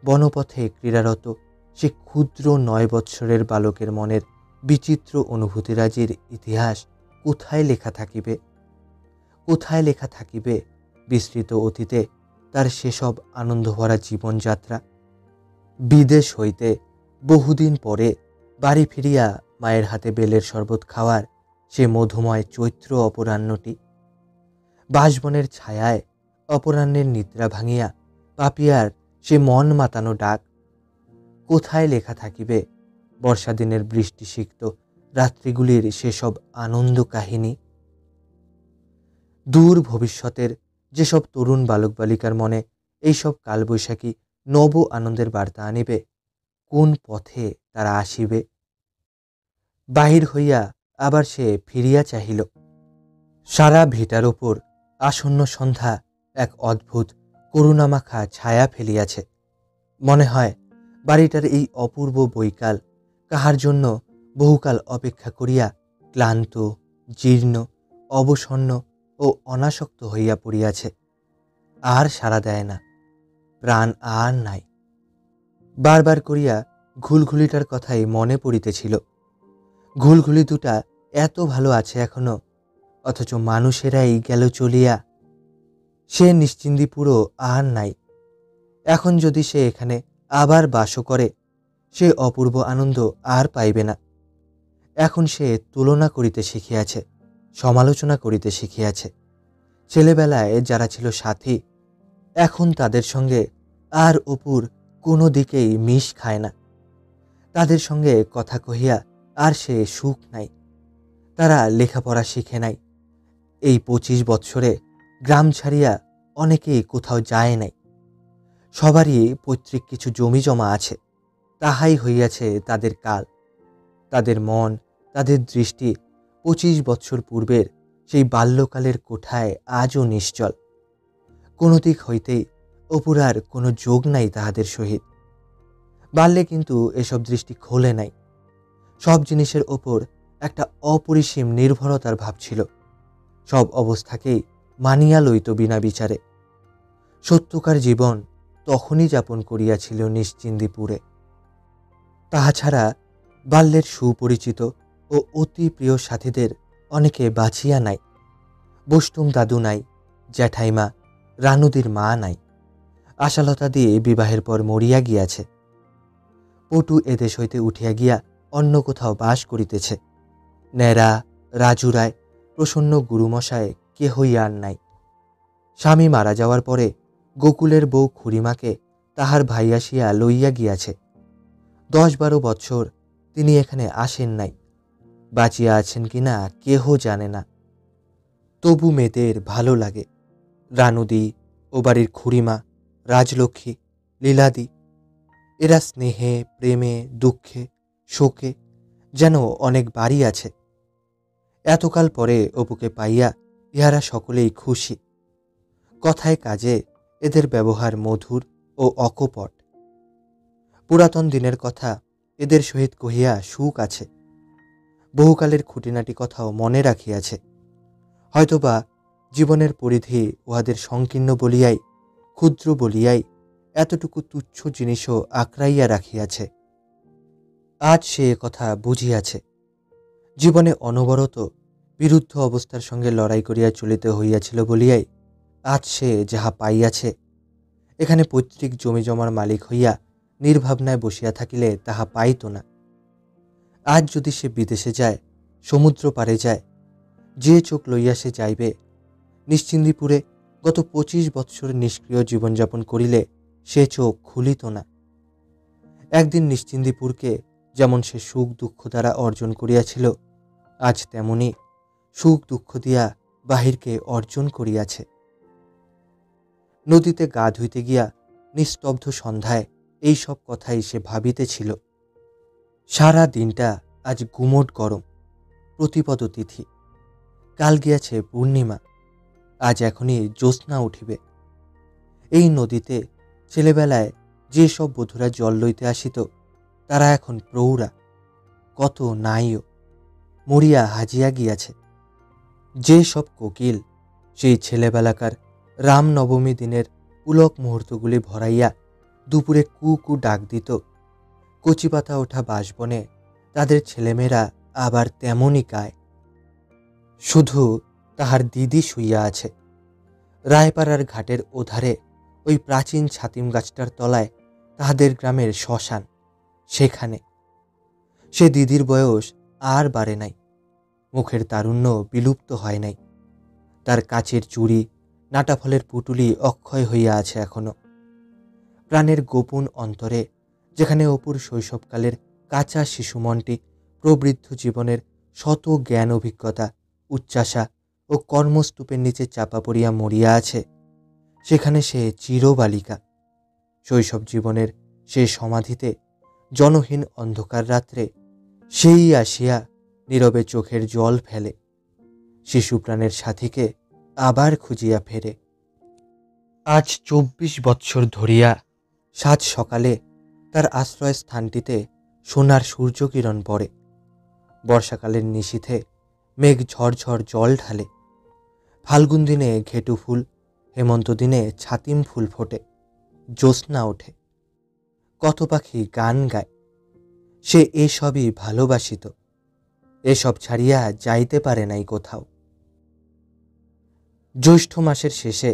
বনপথে ক্রীড়ারত সে ক্ষুদ্র 9 বৎসরের বালকের মনের বিচিত্র অনুভূতিরাজির ইতিহাস কোথায় লেখা থাকিবে? কোথায় লেখা থাকিবে বিস্তৃত অতীতে তার সেসব আনন্দভরা জীবনযাত্রা? বিদেশ হইতে বহুদিন পরে বাড়ি ফিরিয়া মায়ের হাতে বেলের শরবত খাওয়ার সে মধুময় চৈত্র অপরাহ্নটি, বাঁশবনের ছায়ায় অপরাহ্নের নিদ্রা ভাঙিয়া পাপিয়ার সে মন মাতানো ডাক, কোথায় লেখা থাকিবে বর্ষা দিনের বৃষ্টিসিক্ত রাত্রিগুলির সেসব আনন্দ কাহিনী, দূর ভবিষ্যতের যেসব তরুণ বালক বালিকার মনে এইসব কালবৈশাখী নব আনন্দের বার্তা আনিবে, কোন পথে তারা আসিবে। বাহির হইয়া আবার সে ফিরিয়া চাহিল। সারা ভিটার ওপর আসন্ন সন্ধ্যা এক অদ্ভুত করুণামাখা ছায়া ফেলিয়াছে। মনে হয় বাড়িটার এই অপূর্ব বৈকাল কাহার জন্য বহুকাল অপেক্ষা করিয়া ক্লান্ত, জীর্ণ, অবসন্ন ও অনাসক্ত হইয়া পড়িয়াছে। আর সাড়া দেয় না, প্রাণ আর নাই। বারবার করিয়া ঘুলঘুলিটার কথাই মনে পড়িতেছিল। ঘুলঘুলি দুটা এত ভালো আছে এখনো, অথচ মানুষেরাই গেল চলিয়া। সে নিশ্চিন্দিপুরও আর নাই। এখন যদি সে এখানে আবার বাসও করে, সে অপূর্ব আনন্দ আর পাইবে না। এখন সে তুলনা করিতে শিখিয়াছে, সমালোচনা করিতে শিখিয়াছে। ছেলেবেলায় যারা ছিল সাথী, এখন তাদের সঙ্গে আর অপুর কোনো দিকেই মিশ খায় না। তাদের সঙ্গে কথা কহিয়া আর সে সুখ নাই। তারা লেখাপড়া শিখে নাই। এই 25 বৎসরে গ্রাম ছাড়িয়া অনেকেই কোথাও যায় নাই। সবারই পৈতৃক কিছু জমি জমা আছে, তাহাই হইয়াছে তাদের কাল। তাদের মন, তাদের দৃষ্টি 25 বৎসর পূর্বের সেই বাল্যকালের কোঠায় আজও নিশ্চল। কোনো দিক হইতেই অপুর আর কোনো যোগ নাই তাহাদের সহিত। বাল্যে কিন্তু এসব দৃষ্টি খোলে নাই। সব জিনিসের ওপর একটা অপরিসীম নির্ভরতার ভাব ছিল। সব অবস্থাকেই মানিয়া লইত বিনা বিচারে। সত্যকার জীবন তখনই যাপন করিয়াছিল নিশ্চিন্দিপুরে। তাহা ছাড়া বাল্যের সুপরিচিত ও অতি প্রিয় সাথীদের অনেকে বাঁচিয়া নাই। বৈষ্ণব দাদু নাই, জ্যাঠাইমা, রানুদির মা নাই। আশালতা দিয়ে বিবাহের পর মরিয়া গিয়াছে। পটু এদেশ হইতে উঠিয়া গিয়া অন্য কোথাও বাস করিতেছে। ন্যাড়া, রাজু রায়, প্রসন্ন গুরুমশায় কেহই আর নাই। স্বামী মারা যাওয়ার পরে গোকুলের বউ খুড়িমাকে তাহার ভাই আসিয়া লইয়া গিয়াছে। 10-12 বৎসর তিনি এখানে আসেন নাই। বাঁচিয়া আছেন কিনা কেহ জানে না। তবু মেয়েদের ভালো লাগে। রানুদি, ও বাড়ির খুড়িমা, রাজলক্ষ্মী, লীলাদি, এরা স্নেহে, প্রেমে, দুঃখে, শোকে যেন অনেক বাড়ি আছে। এতকাল পরে অপুকে পাইয়া ইহারা সকলেই খুশি। কথায় কাজে এদের ব্যবহার মধুর ও অকপট। পুরাতন দিনের কথা এদের সহিত কহিয়া সুখ আছে। বহুকালের খুঁটিনাটি কথাও মনে রাখিয়াছে। হয়তোবা জীবনের পরিধি উহাদের সংকীর্ণ বলিয়াই, ক্ষুদ্র বলিয়াই এতটুকু তুচ্ছ জিনিসও আঁকড়াইয়া রাখিয়াছে। আজ সে কথা বুঝিয়াছে। জীবনে অনবরত বিরুদ্ধ অবস্থার সঙ্গে লড়াই করিয়া চলিতে হইয়াছিল বলিয়াই আজ সে যাহা পাইয়াছে, এখানে পৈতৃক জমি জমার মালিক হইয়া নির্ভাবনায় বসিয়া থাকিলে তাহা পাইত না। আজ যদি সে বিদেশে যায়, সমুদ্র পারে যায়, যে চোখ লইয়া সে যাইবে, নিশ্চিন্দিপুরে গত 25 বৎসর নিষ্ক্রিয় জীবনযাপন করিলে সে চোখ খুলিত না। একদিন নিশ্চিন্দিপুরকে যেমন সে সুখ দুঃখ দ্বারা অর্জন করিয়াছিল, আজ তেমনি সুখ দুঃখ দিয়া বাহিরকে অর্জন করিয়াছে। নদীতে গা ধুইতে গিয়া নিস্তব্ধ সন্ধ্যায় এই সব কথাই সে ভাবিতেছিল। সারা দিনটা আজ গুমোট গরম, প্রতিপদ তিথি। কাল গিয়াছে পূর্ণিমা, আজ এখনই জ্যোৎস্না উঠিবে। এই নদীতে ছেলেবেলায় যে সব বধূরা জল লইতে আসিত, তারা এখন প্রৌঢ়া, কত নাইও, মরিয়া হাজিয়া গিয়াছে। যে সব কোকিল সেই ছেলেবেলাকার রামনবমী দিনের পুলক মুহূর্তগুলি ভরাইয়া দুপুরে কু কু ডাক দিত, কচিপাতা ওঠা বাঁশবনে তাদের ছেলেমেয়েরা আবার তেমনই গায়। শুধু তাহার দিদি শুইয়া আছে রায়পাড়ার ঘাটের ওধারে, ওই প্রাচীন ছাতিম গাছটার তলায় তাহাদের গ্রামের শ্মশান, সেখানে। সে দিদির বয়স আর বাড়ে নাই, মুখের তারুণ্য বিলুপ্ত হয় নাই। তার কাচের চুড়ি, নাটাফলের পুটুলি অক্ষয় হইয়া আছে এখনো। প্রাণের গোপন অন্তরে, যেখানে অপুর শৈশবকালের কাঁচা শিশুমনটি প্রবৃদ্ধ জীবনের শত জ্ঞান অভিজ্ঞতা, উচ্চাশা ও কর্মস্তূপের নিচে চাপা পড়িয়া মরিয়া আছে, সেখানে সে চিরবালিকা। শৈশব জীবনের সে সমাধিতে জনহীন অন্ধকার রাত্রে সেই আসিয়া নীরবে চোখের জল ফেলে, শিশু প্রাণের সাথীকে আবার খুঁজিয়া ফেরে। আজ 24 বৎসর ধরিয়া সাত সকালে তার আশ্রয় স্থানটিতে সোনার সূর্যকিরণ পড়ে। বর্ষাকালের নিশীথে মেঘ ঝরঝর জল ঢালে। ফাল্গুন দিনে ঘেটু ফুল, হেমন্ত দিনে ছাতিম ফুল ফোটে, জ্যোৎস্না ওঠে, কত পাখি গান গায়। সে এসবই ভালোবাসিত, এসব ছাড়িয়া যাইতে পারে নাই কোথাও। জ্যৈষ্ঠ মাসের শেষে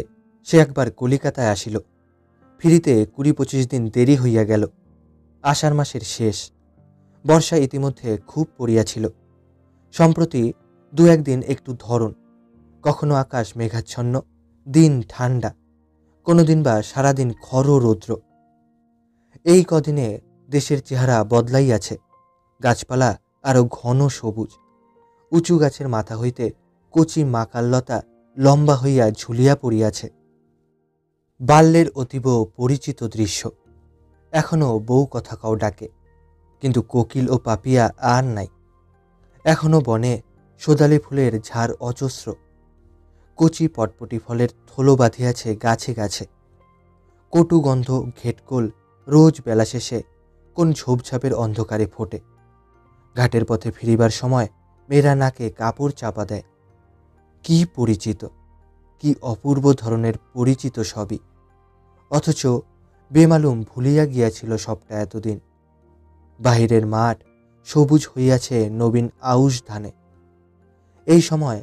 সে একবার কলিকাতায় আসিল। ফিরিতে 20-25 দিন দেরি হইয়া গেল। আষাঢ় মাসের শেষ, বর্ষা ইতিমধ্যে খুব পড়িয়াছিল। সম্প্রতি 2-1 দিন একটু ধরন, কখনো আকাশ মেঘাচ্ছন্ন, দিন ঠান্ডা, কোনোদিন বা সারাদিন খর রৌদ্র। এই কদিনে দেশের চেহারা বদলাইয়াছে। গাছপালা আরো ঘন সবুজ, উঁচু গাছের মাথা হইতে কচি মাকাললতা লম্বা হইয়া ঝুলিয়া পড়িয়াছে। বাল্যের অতীব পরিচিত দৃশ্য। এখনো বউ কথা কও ডাকে, কিন্তু কোকিল ও পাপিয়া আর নাই। এখনো বনে সোদালি ফুলের ঝাড় অজস্র, কচি পটপটি ফলের থলো বাঁধিয়াছে গাছে গাছে। কটু গন্ধ ঘেটকোল রোজ বেলা শেষে কোন ঝোপঝাপের অন্ধকারে ফোটে। ঘাটের পথে ফিরিবার সময় মেয়েরা নাকে কাপড় চাপা দেয়। কি পরিচিত, কি অপূর্ব ধরনের পরিচিত সবই, অথচ বেমালুম ভুলিয়া গিয়াছিল সবটা এতদিন। বাহিরের মাঠ সবুজ হইয়াছে নবীন আউশ ধানে। এই সময়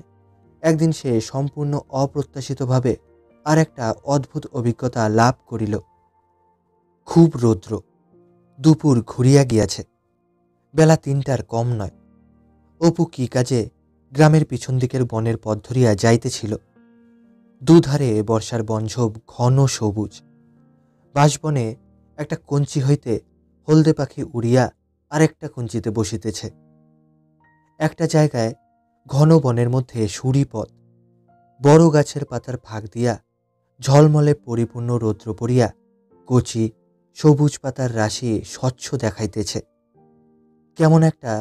একদিন সে সম্পূর্ণ অপ্রত্যাশিতভাবে আর একটা অদ্ভুত অভিজ্ঞতা লাভ করিল। খুব রৌদ্র, দুপুর ঘুরিয়া গিয়াছে, বেলা 3টার কম নয়। অপু কি কাজে গ্রামের পিছন দিকের বনের পথ ধরিয়া যাইতেছিল। দুধারে বর্ষার বনঝোপ ঘন সবুজ। বাঁশবনে একটা কঞ্চি হইতে হলদে পাখি উড়িয়া আরেকটা কঞ্চিতে বসিতেছে। একটা জায়গায় ঘন বনের মধ্যে সুড়ি পথ, বড় গাছের পাতার ফাঁক দিয়া ঝলমলে পরিপূর্ণ রৌদ্র পড়িয়া কচি সবুজ পাতার রাশি স্বচ্ছ দেখাইতেছে। কেমন একটা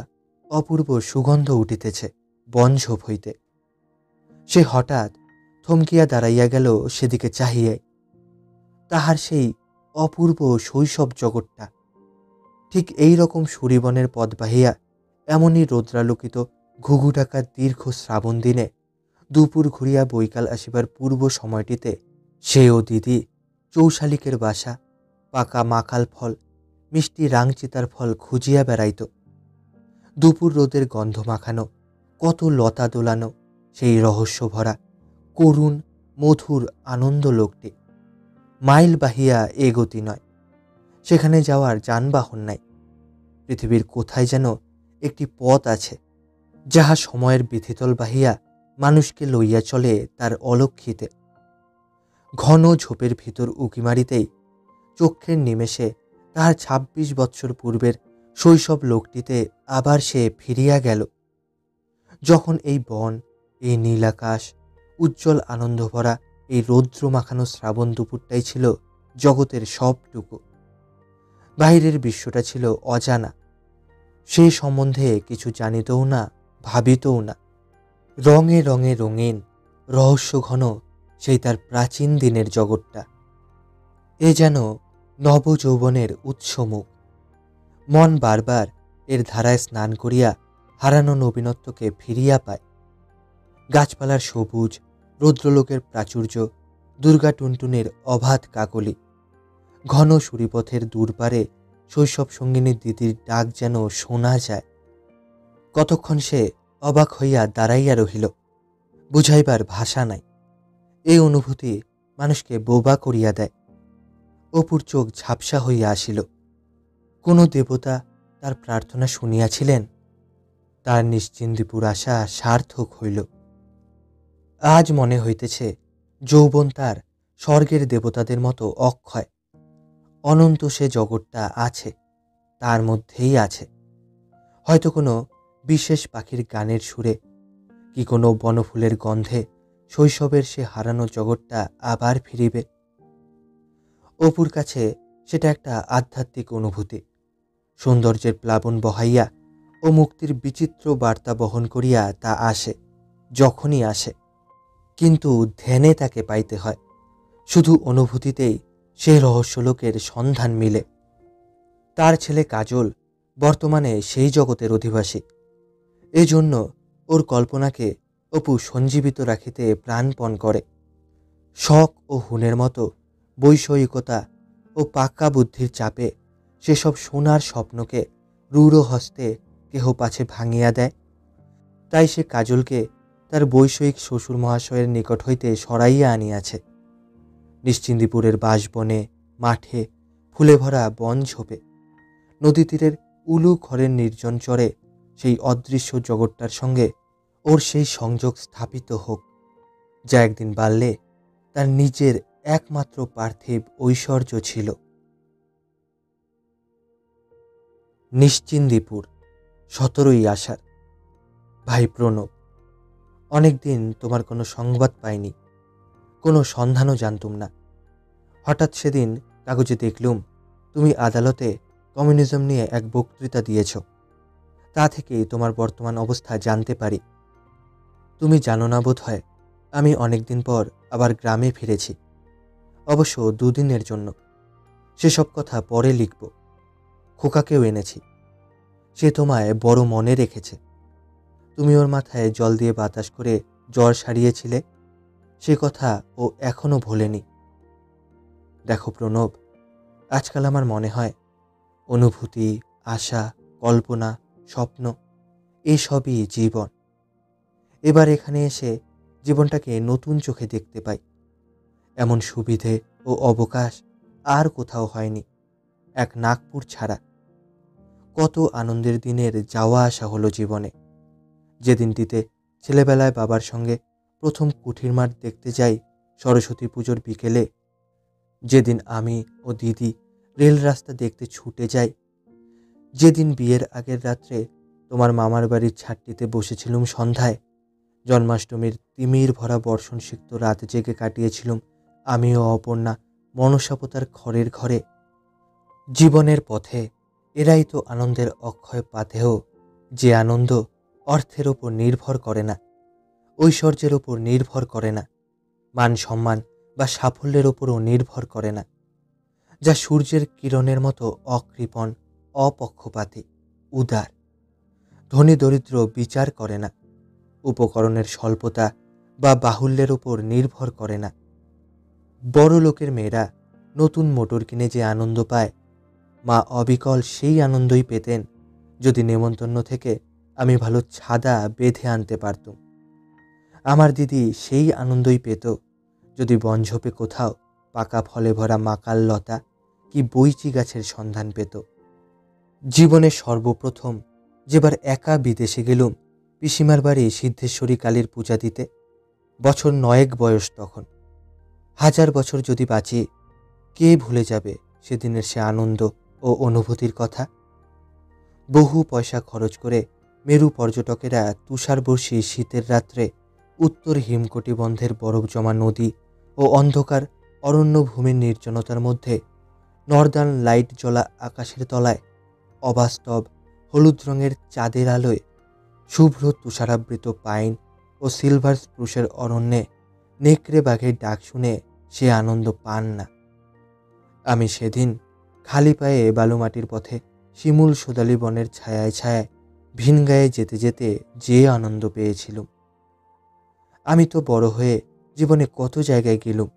অপূর্ব সুগন্ধ উঠিতেছে বনঝোপ হইতে। সে হঠাৎ থমকিয়া দাঁড়াইয়া গেল সেদিকে চাহিয়ে। তাহার সেই অপূর্ব শৈশব জগৎটা ঠিক এই রকম সুরিবনের পথ বাহিয়া এমনই রৌদ্রালোকিত ঘুঘু ডাকার দীর্ঘ শ্রাবণ দিনে দুপুর ঘুরিয়া বৈকাল আসিবার পূর্ব সময়টিতে সে ও দিদি চৌশালিকের বাসা, পাকা মাকাল ফল, মিষ্টি রাংচিতার ফল খুঁজিয়া বেড়াইত। দুপুর রোদের গন্ধ মাখানো, কত লতা দোলানো সেই রহস্য ভরা করুণ মধুর আনন্দ লোকটি। মাইল বাহিয়া এগতি নয়, সেখানে যাওয়ার যানবাহন নাই। পৃথিবীর কোথায় যেন একটি পথ আছে, যাহা সময়ের বিথিতল বাহিয়া মানুষকে লইয়া চলে তার অলক্ষিতে। ঘন ঝোপের ভিতর উকি মারিতেই চক্ষের নিমেষে তাহার 26 বৎসর পূর্বের শৈশব লোকটিতে আবার সে ফিরিয়া গেল। যখন এই বন, এই নীল আকাশ, উজ্জ্বল আনন্দ ভরা এই রৌদ্র মাখানো শ্রাবণ দুপুরটাই ছিল জগতের সবটুকু। বাহিরের বিশ্বটা ছিল অজানা, সে সম্বন্ধে কিছু জানিতও না, ভাবিতও না। রঙে রঙে রঙিন, রহস্য ঘন সেই তার প্রাচীন দিনের জগৎটা। এ যেন নবযৌবনের উৎসমুখ। মন বারবার এর ধারায় স্নান করিয়া হারানো নবীনত্বকে ফিরিয়া পায়। গাছপালার সবুজ, রৌদ্রলোকের প্রাচুর্য, দুর্গা টুনটুনির অবাধ কাকলি, ঘন সুরিপথের দূরপারে শৈশব সঙ্গিনী দিদির ডাক যেন শোনা যায়। কতক্ষণ সে অবাক হইয়া দাঁড়াইয়া রহিল, বুঝাইবার ভাষা নাই। এই অনুভূতি মানুষকে বোবা করিয়া দেয়। অপুর চোখ ঝাপসা হইয়া আসিল। কোন দেবতা তার প্রার্থনা শুনিয়াছিলেন। তার নিশ্চিন্দিপুর আশা সার্থক হইল। আজ মনে হইতেছে যৌবন তার স্বর্গের দেবতাদের মতো অক্ষয়। অনন্ত সে জগৎটা আছে, তার মধ্যেই আছে। হয়তো কোনো বিশেষ পাখির গানের সুরে, কি কোনো বনফুলের গন্ধে শৈশবের সে হারানো জগৎটা আবার ফিরিবে। অপুর কাছে সেটা একটা আধ্যাত্মিক অনুভূতি, সৌন্দর্যের প্লাবন বহাইয়া ও মুক্তির বিচিত্র বার্তা বহন করিয়া তা আসে, যখনই আসে। কিন্তু ধ্যানে তাকে পাইতে হয়, শুধু অনুভূতিতেই সেই রহস্যলোকের সন্ধান মিলে। তার ছেলে কাজল বর্তমানে সেই জগতের অধিবাসী। এজন্য ওর কল্পনাকে অপু সঞ্জীবিত রাখিতে প্রাণপণ করে। শখ ও হুনের মতো বৈষয়িকতা ও পাক্কা বুদ্ধির চাপে সেসব সোনার স্বপ্নকে রূঢ় হস্তে কেহ পাছে ভাঙিয়া দেয়। তাই সে কাজলকে তার বৈষয়িক শ্বশুর মহাশয়ের নিকট হইতে সরাইয়া আনিয়াছে। নিশ্চিন্দিপুরের বাঁশবনে, মাঠে, ফুলে ভরা বন ঝোপে, নদী তীরের উলু ঘরের নির্জন চরে সেই অদৃশ্য জগৎটার সঙ্গে ওর সেই সংযোগ স্থাপিত হোক, যা একদিন বাড়লে তার নিজের একমাত্র পার্থিব ঐশ্বর্য ছিল। নিশ্চিন্দিপুর, 17ই আষাঢ়। ভাই প্রণব, অনেকদিন তোমার কোনো সংবাদ পাইনি, কোনো সন্ধানও জানতুম না। হঠাৎ সেদিন কাগজে দেখলুম তুমি আদালতে কমিউনিজম নিয়ে এক বক্তৃতা দিয়েছ। তা থেকেই তোমার বর্তমান অবস্থা জানতে পারি। তুমি জানো না বোধ হয়, আমি অনেকদিন পর আবার গ্রামে ফিরেছি, অবশ্য 2 দিনের জন্য। সেসব কথা পরে লিখব। খোকাকেও এনেছি, সে তোমায় বড় মনে রেখেছে। তুমি ওর মাথায় জল দিয়ে বাতাস করে জ্বর সারিয়েছিলে, সে কথা ও এখনো ভোলেনি। দেখো প্রণব, আজকাল আমার মনে হয় অনুভূতি, আশা, কল্পনা, স্বপ্ন এসবই জীবন। এবার এখানে এসে জীবনটাকে নতুন চোখে দেখতে পাই। এমন সুবিধে ও অবকাশ আর কোথাও হয়নি, এক নাগপুর ছাড়া। কত আনন্দের দিনের যাওয়া আসা হলো জীবনে। যে দিনটিতে ছেলেবেলায় বাবার সঙ্গে প্রথম কুঠির মাঠ দেখতে যাই সরস্বতী পুজোর বিকেলে, যেদিন আমি ও দিদি রেল রাস্তা দেখতে ছুটে যাই, যেদিন বিয়ের আগের রাত্রে তোমার মামার বাড়ির ছাদটিতে বসেছিলুম সন্ধ্যায়, জন্মাষ্টমীর তিমির ভরা বর্ষণসিক্ত রাত জেগে কাটিয়েছিলুম আমি ও অপর্ণা মনসাবতার ঘরের ঘরে। জীবনের পথে এরাই তো আনন্দের অক্ষয় পাথেয়, যে আনন্দ অর্থের ওপর নির্ভর করে না, ঐশ্বর্যের ওপর নির্ভর করে না, মান সম্মান বা সাফল্যের ওপরও নির্ভর করে না, যা সূর্যের কিরণের মতো অকৃপণ, অপক্ষপাতী, উদার। ধনী দরিদ্র বিচার করে না, উপকরণের স্বল্পতা বা বাহুল্যের ওপর নির্ভর করে না। বড় লোকের মেয়েরা নতুন মোটর কিনে যে আনন্দ পায়, মা অবিকল সেই আনন্দই পেতেন যদি নেমন্তন্ন থেকে আমি ভালো ছাদা বেঁধে আনতে পারতুম। আমার দিদি সেই আনন্দই পেত যদি বনঝোপে কোথাও পাকা ফলে ভরা মাকাল লতা কি বইচি গাছের সন্ধান পেত। জীবনে সর্বপ্রথম যেবার একা বিদেশে গেলুম পিসিমার বাড়ি সিদ্ধেশ্বরী কালীর পূজা দিতে, বছর 9 বয়স তখন। 1000 বছর যদি বাঁচি, কে ভুলে যাবে সেদিনের সে আনন্দ ও অনুভূতির কথা। বহু পয়সা খরচ করে মেরু পর্যটকেরা তুষারবর্ষী শীতের রাত্রে উত্তর হিমকটিবন্ধের বরফ জমা নদী ও অন্ধকার অরণ্যভূমির নির্জনতার মধ্যে নর্দার্ন লাইট জ্বলা আকাশের তলায় অবাস্তব হলুদ রঙের চাঁদের আলোয় শুভ্র তুষারাবৃত পাইন ও সিলভার স্প্রুশের অরণ্যে নেকড়ে বাঘের ডাক শুনে সে আনন্দ পান না। আমি সেদিন খালি পায়ে বালুমাটির পথে শিমুল সোদালি বনের ছায়ায় ছায়ায় ভিন গায়ে যেতে যেতে যে আনন্দ পেয়েছিলুম। আমি তো বড় হয়ে জীবনে কত জায়গায় গেলুম,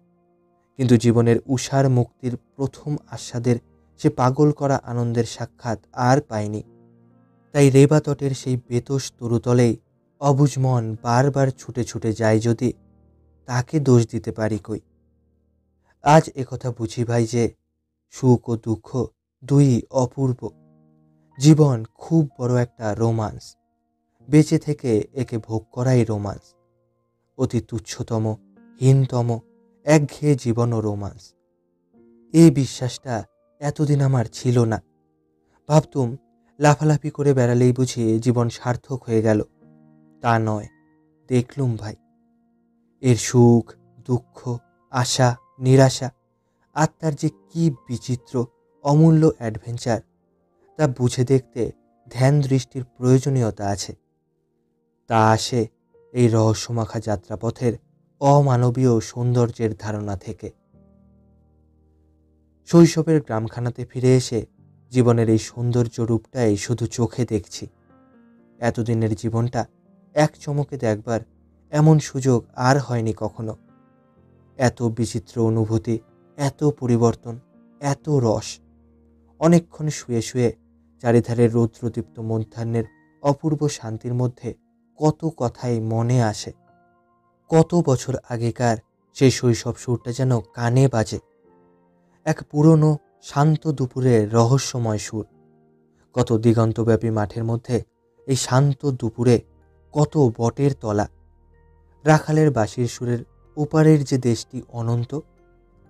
কিন্তু জীবনের উষার মুক্তির প্রথম আস্বাদের সে পাগল করা আনন্দের সাক্ষাৎ আর পাইনি। তাই রেবা তটের সেই বেতস তরুতলেই অবুঝ মন বারবার ছুটে ছুটে যায় যদি, তাকে দোষ দিতে পারি কই? আজ একথা বুঝি ভাই যে সুখ ও দুঃখ দুই অপূর্ব। জীবন খুব বড় একটা রোমান্স, বেঁচে থেকে একে ভোগ করাই রোমান্স। অতি তুচ্ছতম, হীনতম, একঘেয়ে জীবন ও রোমান্স। এই বিশ্বাসটা এতদিন আমার ছিল না। ভাবতুম লাফালাফি করে বেড়ালেই বুঝি জীবন সার্থক হয়ে গেল? তা নয়, দেখলুম ভাই, এর সুখ, দুঃখ, আশা, নিরাশা, আত্মার যে কি বিচিত্র অমূল্য অ্যাডভেঞ্চার, তা বুঝে দেখতে ধ্যান দৃষ্টির প্রয়োজনীয়তা আছে। তা আসে এই রহস্যমাখা যাত্রাপথের অমানবীয় সৌন্দর্যের ধারণা থেকে। শৈশবের গ্রামখানাতে ফিরে এসে জীবনের এই সৌন্দর্য রূপটাই শুধু চোখে দেখছি। এতদিনের জীবনটা এক চমকে দেখবার এমন সুযোগ আর হয়নি কখনো। এত বিচিত্র অনুভূতি, এত পরিবর্তন, এত রস। অনেকক্ষণ শুয়ে শুয়ে চারিধারে রৌদ্রদীপ্ত মধ্যাহ্নের অপূর্ব শান্তির মধ্যে কত কথাই মনে আসে। কত বছর আগেকার সেই শৈশব সুরটা যেন কানে বাজে। এক পুরনো শান্ত দুপুরের রহস্যময় সুর। কত দিগন্তব্যাপী মাঠের মধ্যে এই শান্ত দুপুরে কত বটের তলা। রাখালের বাঁশির সুরের ওপারের যে দেশটি অনন্ত,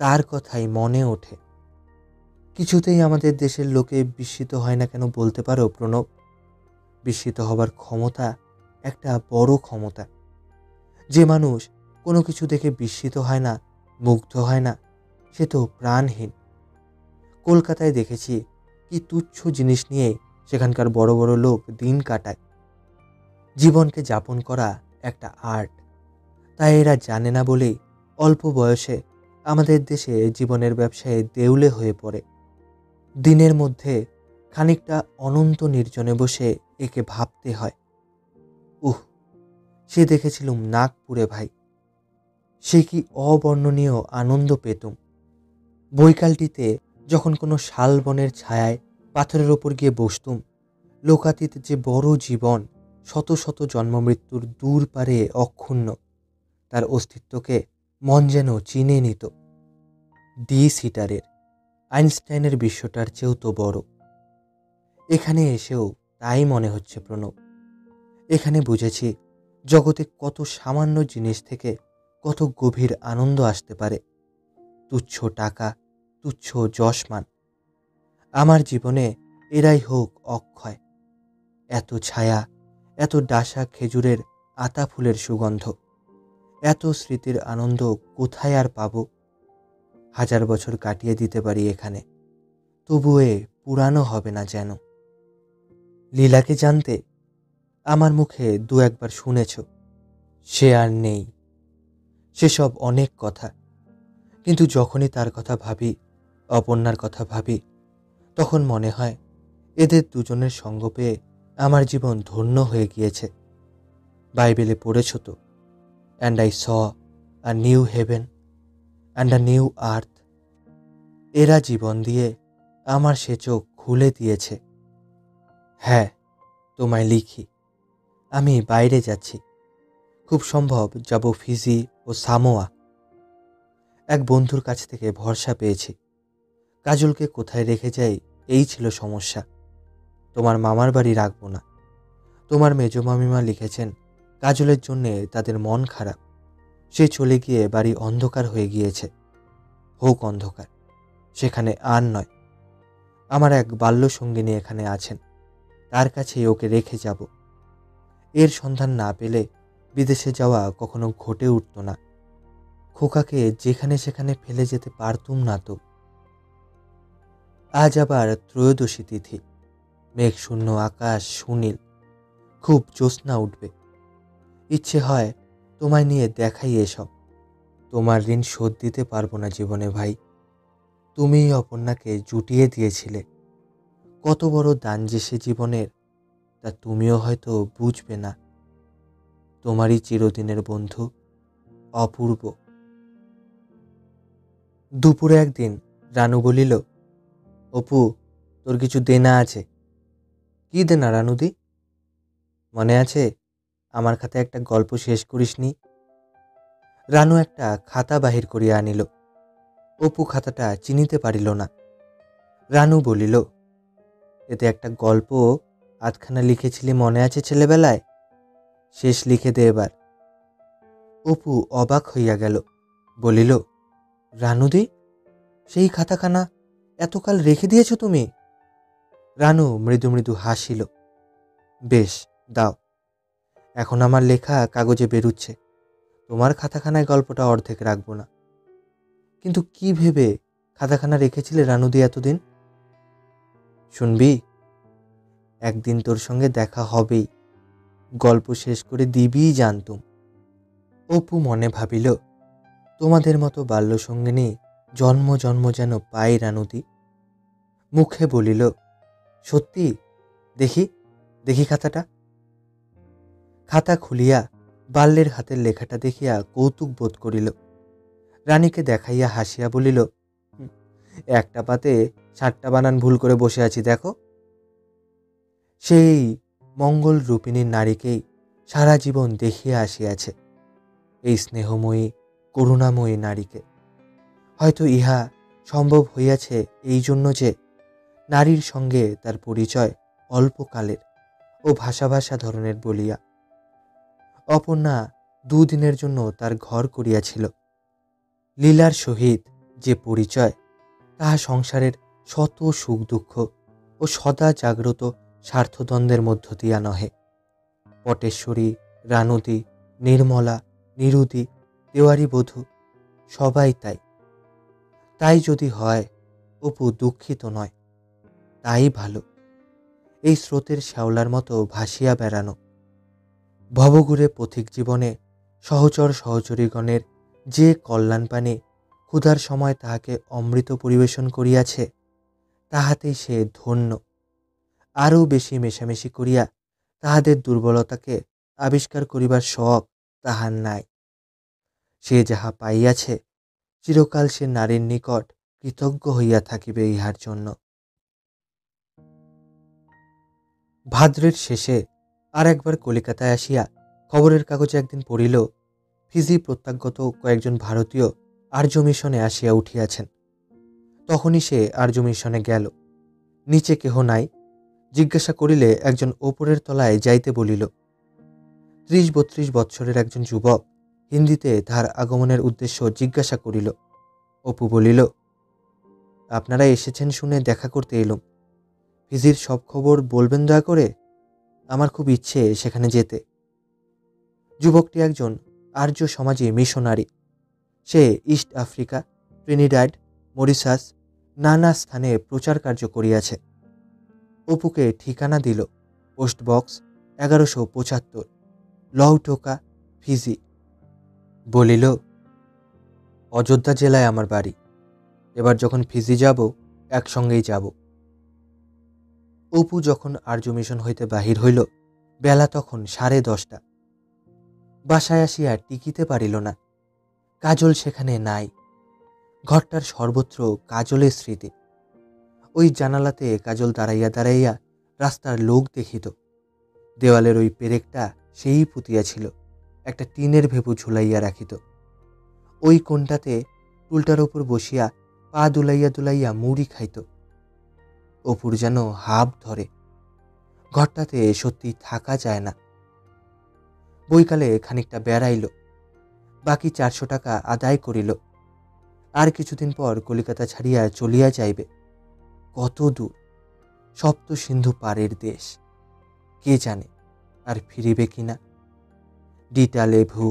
তার কথাই মনে ওঠে। কিছুতেই আমাদের দেশের লোকে বিস্মিত হয় না কেন বলতে পারো প্রণব? বিস্মিত হবার ক্ষমতা একটা বড় ক্ষমতা। যে মানুষ কোনো কিছু দেখে বিস্মিত হয় না, মুগ্ধ হয় না, সে তো প্রাণহীন। কলকাতায় দেখেছি কি তুচ্ছ জিনিস নিয়ে সেখানকার বড় বড় লোক দিন কাটায়। জীবনকে যাপন করা একটা আর্ট। তাই এরা জানে না বলেই অল্প বয়সে আমাদের দেশে জীবনের ব্যবসায় দেউলে হয়ে পড়ে। দিনের মধ্যে খানিকটা অনন্ত নির্জনে বসে একে ভাবতে হয়। সে দেখেছিলুম নাগপুরে ভাই, সে কি অবর্ণনীয় আনন্দ পেতুম। বৈকালটিতে যখন কোনো শালবনের ছায়ায় পাথরের ওপর গিয়ে বসতুম, লোকাতীত যে বড় জীবন, শত শত জন্মমৃত্যুর দূর পারে অক্ষুণ্ণ, তার অস্তিত্বকে মন যেন চিনে নিত। ডি সিটারের, আইনস্টাইনের বিশ্বটার চেয়েও তো বড়। এখানে এসেও তাই মনে হচ্ছে প্রণব। এখানে বুঝেছি জগতে কত সামান্য জিনিস থেকে কত গভীর আনন্দ আসতে পারে। তুচ্ছ টাকা, তুচ্ছ যশমান, আমার জীবনে এরাই হোক অক্ষয়। এত ছায়া, এত ডাসা খেজুরের আতা ফুলের সুগন্ধ, এত স্মৃতির আনন্দ কোথায় আর পাব? 1000 বছর কাটিয়ে দিতে পারি এখানে, তবু এ পুরানো হবে না যেন। লীলাকে জানতে? আমার মুখে দু একবার শুনেছ। সে আর নেই, সেসব অনেক কথা। কিন্তু যখনই তার কথা ভাবি, অপর্ণার কথা ভাবি, তখন মনে হয় এদের দুজনের সঙ্গ পেয়ে আমার জীবন ধন্য হয়ে গিয়েছে। বাইবেলে পড়েছ তো, and I saw a new heaven and a new earth. এরা জীবন দিয়ে আমার সে চোখ খুলে দিয়েছে। হ্যাঁ, তোমায় লিখি, আমি বাইরে যাচ্ছি। খুব সম্ভব যাব ফিজি ও সামোয়া। এক বন্ধুর কাছ থেকে ভরসা পেয়েছি। কাজলকে কোথায় রেখে যাই এই ছিল সমস্যা। তোমার মামার বাড়ি রাখবো না। তোমার মেজ মামিমা লিখেছেন কাজলের জন্যে তাদের মন খারাপ। সে চলে গিয়ে বাড়ি অন্ধকার হয়ে গিয়েছে। হোক অন্ধকার, সেখানে আর নয়। আমার এক বাল্য সঙ্গিনী এখানে আছেন, তার কাছেই ওকে রেখে যাব। এর সন্ধান না পেলে বিদেশে যাওয়া কখনো ঘটে উঠত না। খোকাকে যেখানে সেখানে ফেলে যেতে পারতুম না তো। আজ আবার ত্রয়োদশী তিথি। মেঘশূন্য আকাশ সুনীল, খুব জ্যোৎস্না উঠবে। ইচ্ছে হয় তোমায় নিয়ে দেখাই এসব। তোমার ঋণ শোধ দিতে পারবো না জীবনে ভাই। তুমিই অপর্ণাকে জুটিয়ে দিয়েছিলে। কত বড় দান যে সে জীবনের, তা তুমিও হয়তো বুঝবে না। তোমারই চিরদিনের বন্ধু অপূর্ব। দুপুরে একদিন রানু বলিল, অপু, তোর কিছু দেনা আছে। কি দেনা রানুদি? মনে আছে আমার খাতায় একটা গল্প শেষ করিসনি? রানু একটা খাতা বাহির করিয়া আনিল। অপু খাতাটা চিনিতে পারিল না। রানু বলিল, এতে একটা গল্প আধখানা লিখেছিলি, মনে আছে ছেলেবেলায়? শেষ লিখে দে এবার। অপু অবাক হইয়া গেল, বলিল, রানুদি, সেই খাতাখানা এতকাল রেখে দিয়েছ তুমি? রানু মৃদু মৃদু হাসিল। বেশ, দাও। এখন আমার লেখা কাগজে বেরুচ্ছে, তোমার খাতাখানায় গল্পটা অর্ধেক রাখবো না। কিন্তু কি ভেবে খাতাখানা রেখেছিলে রানুদি এতদিন? শুনবি? একদিন তোর সঙ্গে দেখা হবেই, গল্প শেষ করে দিবিই জানতুম। অপু মনে ভাবিল, তোমাদের মতো বাল্যসঙ্গিনী জন্ম জন্ম যেন পাই রানুদি। মুখে বলিল, সত্যি? দেখি দেখি খাতাটা। খাতা খুলিয়া বাল্যের হাতের লেখাটা দেখিয়া কৌতুক বোধ করিল। রানীকে দেখাইয়া হাসিয়া বলিল, একটা পাতে 7টা বানান ভুল করে বসে আছি, দেখো। সেই মঙ্গল রূপিণীর নারীকেই সারা জীবন দেখিয়া আসিয়াছে, এই স্নেহময়ী করুণাময়ী নারীকে। হয়তো ইহা সম্ভব হইয়াছে এই জন্য যে নারীর সঙ্গে তার পরিচয় অল্পকালের ও ভাষা ভাষা ধরনের বলিয়া। অপর্ণা 2 দিনের জন্য তার ঘর করিয়াছিল। লীলার সহিত যে পরিচয়, তাহা সংসারের শত সুখ দুঃখ ও সদা জাগ্রত স্বার্থদ্বন্দ্বের মধ্য দিয়া নহে। পটেশ্বরী, রানুদি, নির্মলা, নিরুদি, দেওয়ারি বধূ সবাই তাই। তাই যদি হয়, অপু দুঃখিত নয়, তাই ভালো। এই স্রোতের শ্যাওলার মতো ভাসিয়া বেড়ানো, ভবঘুরে পথিক জীবনে সহচর সহচরীগণের যে কল্যাণ পানে ক্ষুধার সময় তাহাকে অমৃত পরিবেশন করিয়াছে, তাহাতেই সে ধন্য। আরও বেশি মেশামেশি করিয়া তাহাদের দুর্বলতাকে আবিষ্কার করিবার শখ তাহার নাই। সে যাহা পাইয়াছে, চিরকাল সে নারীর নিকট কৃতজ্ঞ হইয়া থাকিবে ইহার জন্য। ভাদ্রের শেষে আর একবার কলিকাতায় আসিয়া খবরের কাগজে একদিন পড়িল, ফিজি প্রত্যাগত কয়েকজন ভারতীয় আর্য মিশনে আসিয়া উঠিয়াছেন। তখনই সে আর্য মিশনে গেল। নিচে কেহ নাই। জিজ্ঞাসা করিলে একজন ওপরের তলায় যাইতে বলিল। 30-32 বৎসরের একজন যুবক হিন্দিতে তাহার আগমনের উদ্দেশ্য জিজ্ঞাসা করিল। অপু বলিল, আপনারা এসেছেন শুনে দেখা করতে এলুম। ফিজির সব খবর বলবেন দয়া করে, আমার খুব ইচ্ছে সেখানে যেতে। যুবকটি একজন আর্য সমাজী মিশনারি। সে ইস্ট আফ্রিকা, ট্রিনিডাড, মরিশাস নানা স্থানে প্রচার কার্য করিয়াছে। অপুকে ঠিকানা দিল, পোস্ট বক্স 1175, লউটোকা, ফিজি। বলিল, অযোধ্যা জেলায় আমার বাড়ি, এবার যখন ফিজি যাব একসঙ্গেই যাব। অপু যখন আর্য মিশন হইতে বাহির হইল, বেলা তখন 10:30। বাসায় আসিয়া টিকিতে পারিল না। কাজল সেখানে নাই। ঘরটার সর্বত্র কাজলের স্মৃতি। ওই জানালাতে কাজল দাঁড়াইয়া দাঁড়াইয়া রাস্তার লোক দেখিত। দেওয়ালের ওই পেরেকটা সেই পুঁতিয়াছিল, একটা টিনের ভেপু ঝুলাইয়া রাখিত। ওই কোণটাতে টুলটার ওপর বসিয়া পা দুলাইয়া দুলাইয়া মুড়ি খাইত। অপুর যেন হাঁপ ধরে। ঘরটাতে সত্যি থাকা যায় না। বৈকালে খানিকটা বেড়াইল, বাকি 400 টাকা আদায় করিল। আর কিছুদিন পর কলিকাতা ছাড়িয়া চলিয়া যাইবে। কত দূর, সপ্ত সিন্ধু পারের দেশ, কে জানে আর ফিরিবে কিনা। ডিটা লেভু,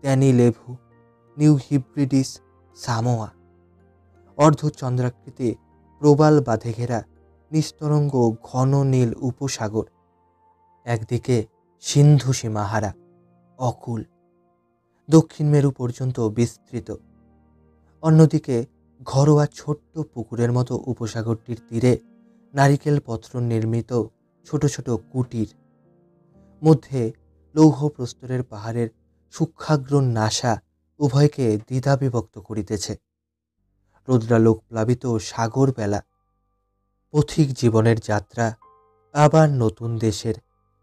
ট্যানি লেভু, নিউ হিব্রিডিস, সামোয়া, অর্ধচন্দ্রাকৃতি প্রবাল বাঁধে ঘেরা নিস্তরঙ্গ ঘন নীল উপসাগর। একদিকে সিন্ধু সীমাহারা, অকুল, দক্ষিণ মেরু পর্যন্ত বিস্তৃত। অন্যদিকে ঘরোয়া ছোট্ট পুকুরের মতো উপসাগরটির তীরে নারিকেল পত্র নির্মিত ছোট ছোট কুটির, মধ্যে লৌহ প্রস্তরের পাহাড়ের সূক্ষ্মাগ্র নাসা উভয়কে দ্বিধা বিভক্ত করিতেছে। রৌদ্রালোক প্লাবিত সাগর বেলা, পথিক জীবনের যাত্রা আবার নতুন দেশের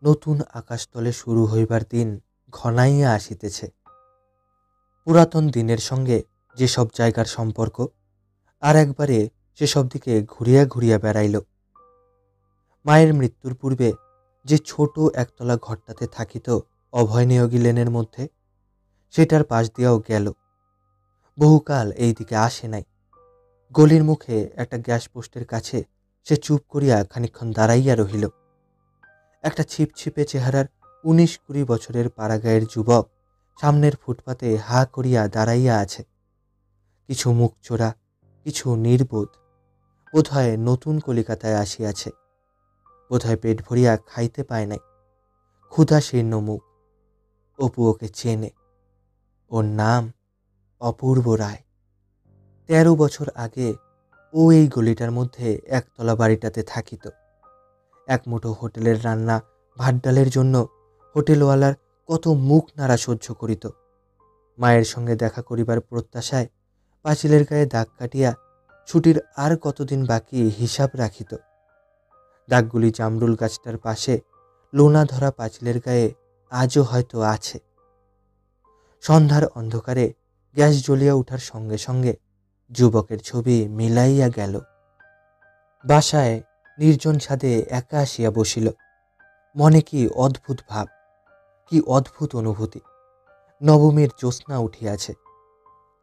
নতুন আকাশতলে শুরু হইবার দিন ঘনাইয়া আসিতেছে। পুরাতন দিনের সঙ্গে যেসব জায়গার সম্পর্ক, আর একবারে সেসব দিকে ঘুরিয়া ঘুরিয়া বেড়াইল। মায়ের মৃত্যুর পূর্বে যে ছোট একতলা ঘরটাতে থাকিত অভয় নিয়োগী লেনের মধ্যে, সেটার পাশ দিয়াও গেল। বহুকাল এই দিকে আসে নাই। গলির মুখে একটা গ্যাস পোস্টের কাছে সে চুপ করিয়া খানিকক্ষণ দাঁড়াইয়া রহিল। একটা ছিপছিপে চেহারার 19-20 বছরের পাড়াগাঁয়ের যুবক সামনের ফুটপাতে হা করিয়া দাঁড়াইয়া আছে। কিছু মুখচোরা, কিছু নির্বোধ, বোধহয় নতুন কলিকাতায় আসিয়াছে, বোধহয় পেট ভরিয়া খাইতে পায় নাই, ক্ষুধা শীর্ণ মুখ। অপু ওকে চেনে। ওর নাম অপূর্ব রায়। 13 বছর আগে ও এই গলিটার মধ্যে একতলা বাড়িটাতে থাকিত। এক মুঠো হোটেলের রান্না ভাত ডালের জন্য হোটেলওয়ালার কত মুখ নাড়া সহ্য করিত। মায়ের সঙ্গে দেখা করিবার প্রত্যাশায় পাঁচিলের গায়ে দাগ কাটিয়া ছুটির আর কতদিন বাকি হিসাব রাখিত। দাগগুলি জামরুল গাছটার পাশে লোনা ধরা পাঁচিলের গায়ে আজও হয়তো আছে। সন্ধ্যার অন্ধকারে গ্যাস জ্বলিয়া উঠার সঙ্গে সঙ্গে যুবকের ছবি মিলাইয়া গেল। বাসায় নির্জন ছাদে একা আসিয়া বসিল। মনে কি অদ্ভুত ভাব, কি অদ্ভুত অনুভূতি। নবমীর জ্যোৎস্না উঠিয়াছে।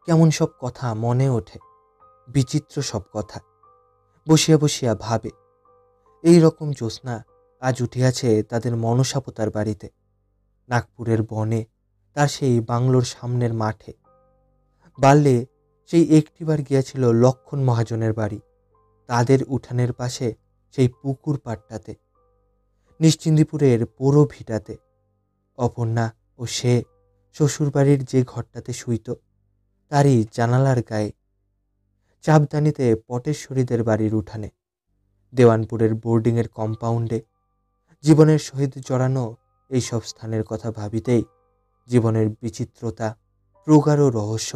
কেমন সব কথা মনে ওঠে, বিচিত্র সব কথা। বসিয়া বসিয়া ভাবে, এই রকম জ্যোৎস্না আজ উঠিয়াছে তাদের মনসাপতার বাড়িতে, নাগপুরের বনে, তার সেই বাংলোর সামনের মাঠে। বাল্যে সেই একটিবার গিয়াছিল লক্ষণ মহাজনের বাড়ি, তাদের উঠানের পাশে সেই পুকুর পাড়টাতে, নিশ্চিন্দিপুরের পোড়ো ভিটাতে। অপর্ণা ও সে শ্বশুরবাড়ির যে ঘরটাতে শুইত তারই জানালার গায়ে, চাপদানিতে পটেশ্বরীদের বাড়ির উঠানে, দেওয়ানপুরের বোর্ডিংয়ের কম্পাউন্ডে। জীবনের সহিত জড়ানো এইসব স্থানের কথা ভাবিতেই জীবনের বিচিত্রতা, প্রগাঢ় রহস্য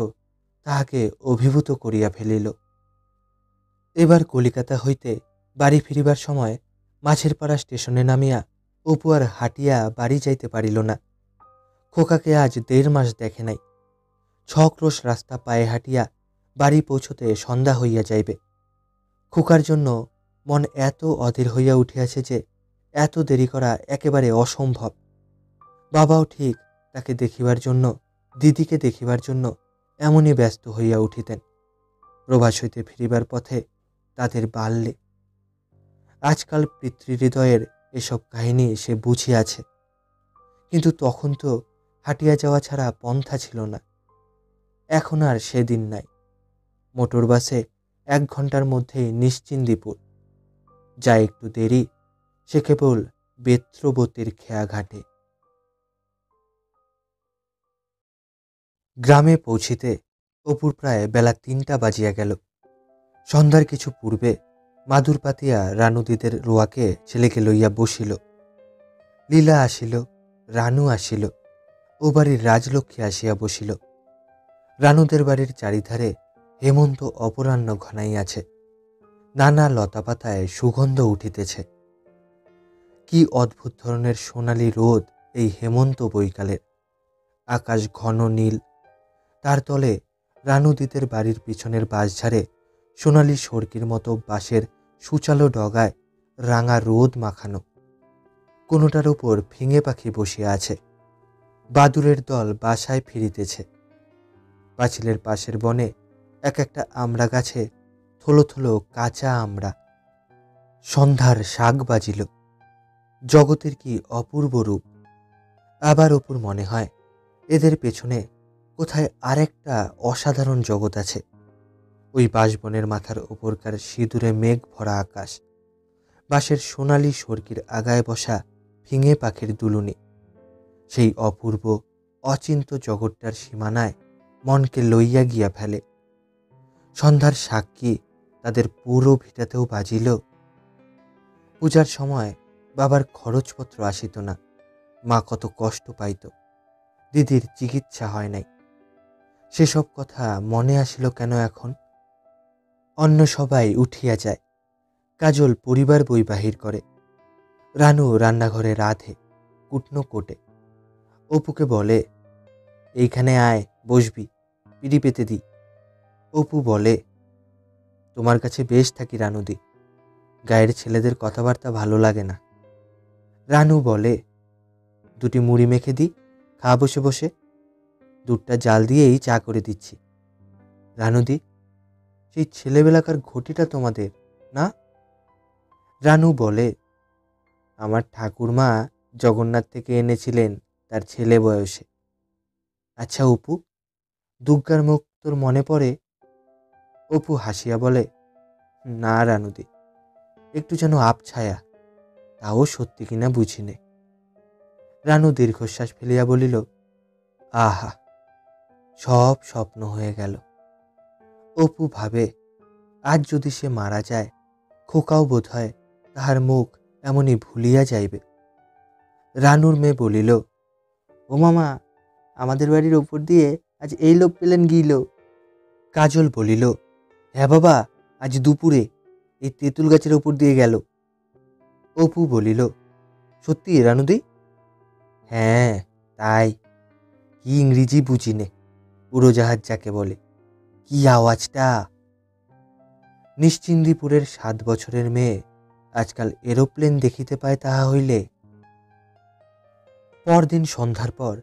তাহাকে অভিভূত করিয়া ফেলিল। এবার কলিকাতা হইতে বাড়ি ফিরিবার সময় মাছের পাড়া স্টেশনে নামিয়া অপু আর হাঁটিয়া বাড়ি যাইতে পারিল না। খোকাকে আজ 1.5 মাস দেখে নাই। 6 ক্রোশ রাস্তা পায়ে হাঁটিয়া বাড়ি পৌঁছতে সন্ধ্যা হইয়া যাইবে। খোকার জন্য মন এত অধীর হইয়া উঠিয়াছে যে এত দেরি করা একেবারে অসম্ভব। বাবাও ঠিক তাকে দেখিবার জন্য, দিদিকে দেখিবার জন্য এমনই ব্যস্ত হইয়া উঠিতেন প্রবাস হইতে ফিরিবার পথে তাদের বাল্যে। আজকাল পিতৃহৃদয়ের এসব কাহিনী সে বুঝিয়াছে, কিন্তু তখন তো হাঁটিয়া যাওয়া ছাড়া পন্থা ছিল না। এখন আর সেদিন নাই। মোটর বাসে 1 ঘন্টার মধ্যেই নিশ্চিন্দিপুর। যা একটু দেরি, সে কেবল বেত্রবতীর খেয়াঘাটে। গ্রামে পৌঁছিতে অপুর প্রায় বেলা 3টা বাজিয়া গেল। সন্ধ্যার কিছু পূর্বে মাদুর পাতিয়া রানুদিদের রোয়াকে ছেলেকে লইয়া বসিল। লীলা আসিল, রানু আসিল, ও বাড়ির রাজলক্ষ্মী আসিয়া বসিল। রানুদের বাড়ির চারিধারে হেমন্ত অপরাহ্ন ঘনাইয়াছে। নানা লতাপাতায় সুগন্ধ উঠিতেছে। কি অদ্ভুত ধরনের সোনালি রোদ এই হেমন্ত বৈকালের। আকাশ ঘন নীল, তার তলে রানুদিদের বাড়ির পিছনের বাঁশঝাড়ে সোনালি সর্কির মতো বাঁশের সুচালো ডগায় রাঙা রোদ মাখানো। কোনোটার উপর ফিঙে পাখি বসিয়া আছে। বাদুড়ের দল বাসায় ফিরিতেছে। পাঁচিলের পাশের বনে এক একটা আমড়া গাছে থলো থলো কাঁচা আমড়া। সন্ধ্যার শাক বাজিল। জগতের কি অপূর্ব রূপ। আবার অপুর মনে হয় এদের পেছনে কোথায় আরেকটা অসাধারণ জগৎ আছে। ওই বাঁশবনের মাথার ওপরকার সিঁদুরে মেঘ ভরা আকাশ, বাঁশের সোনালি সর্কির আগায় বসা ফিঙে পাখির দুলুনি, সেই অপূর্ব অচিন্ত জগৎটার সীমানায় মনকে লইয়া গিয়া ফেলে। সন্ধ্যার সাক্ষী তাদের পুরো ভিটাতেও বাজিল। পূজার সময় বাবার খরচপত্র আসিত না। মা কত কষ্ট পাইত। দিদির চিকিৎসা হয় নাই। সেসব কথা মনে আসিল কেন এখন? অন্য সবাই উঠিয়া যায়। কাজল পরিবার বই বাহির করে। রানু রান্নাঘরে রাঁধে, কুটনো কোটে। অপুকে বলে, এইখানে আয়, বসবি, পিড়ি পেতে দি। অপু বলে, তোমার কাছে বেশ থাকি রানুদি, গায়ের ছেলেদের কথাবার্তা ভালো লাগে না। রানু বলে, 2টি মুড়ি মেখে দি, খা বসে বসে। দুধটা জাল দিয়েই চা করে দিচ্ছি। রানুদি, সেই ছেলেবেলাকার ঘটিটা তোমাদের না? রানু বলে, আমার ঠাকুরমা জগন্নাথ থেকে এনেছিলেন তার ছেলে বয়সে। আচ্ছা অপু, দুর্গার মুখ তোর মনে পড়ে? অপু হাসিয়া বলে, না রানুদি, একটু যেন আবছায়া, তাও সত্যি কিনা বুঝিনে। রানু দীর্ঘশ্বাস ফেলিয়া বলিল, আহা, সব স্বপ্ন হয়ে গেল। অপু ভাবে, আজ যদি সে মারা যায়, খোকাও বোধ হয় তাহার মুখ এমনই ভুলিয়া যাইবে। রানুর মেয়ে বলিল, ও মামা, আমাদের বাড়ির ওপর দিয়ে আজ এই লোক পেলেন গিল। কাজল বলিল, হ্যাঁ বাবা, আজ দুপুরে এই তেঁতুল গাছের ওপর দিয়ে গেল। অপু বলিল, সত্যি রানুদি? হ্যাঁ তাই, কি ইংরেজি বুঝিনে, উড়োজাহাজ যাকে বলে। কি আওয়াজটা! নিশ্চিন্দিপুরের 7 বছরের মেয়ে আজকাল এরোপ্লেন দেখিতে পায় তাহা হইলে। পরদিন সন্ধ্যার পর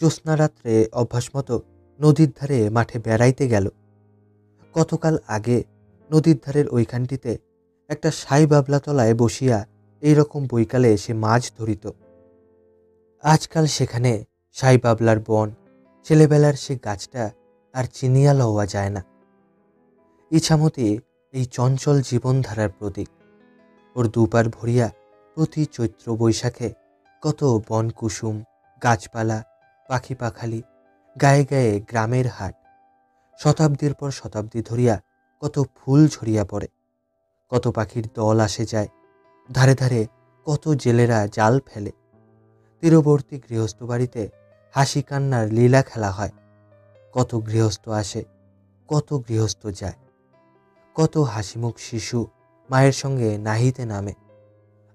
জ্যোৎস্না রাত্রে অভ্যাস মতো নদীর ধারে মাঠে বেড়াইতে গেল। কতকাল আগে নদীর ধারের ওইখানটিতে একটা সাই বাবলা তলায় বসিয়া এইরকম বৈকালে সে মাছ ধরিত। আজকাল সেখানে সাই বাবলার বন, ছেলেবেলার সে গাছটা আর চিনিয়া লওয়া যায় না। ইছামতি এই চঞ্চল জীবনধারার প্রতীক। ওর দুপার ভরিয়া প্রতি চৈত্র বৈশাখে কত বনকুসুম, গাছপালা, পাখি পাখালি, গায়ে গায়ে গ্রামের হাট, শতাব্দীর পর শতাব্দী ধরিয়া কত ফুল ঝরিয়া পড়ে, কত পাখির দল আসে যায়, ধারে ধারে কত জেলেরা জাল ফেলে, তীরবর্তী গৃহস্থ বাড়িতে হাসি কান্নার লীলা খেলা হয়, কত গৃহস্থ আসে, কত গৃহস্থ যায়, কত হাসিমুখ শিশু মায়ের সঙ্গে নাহিতে নামে,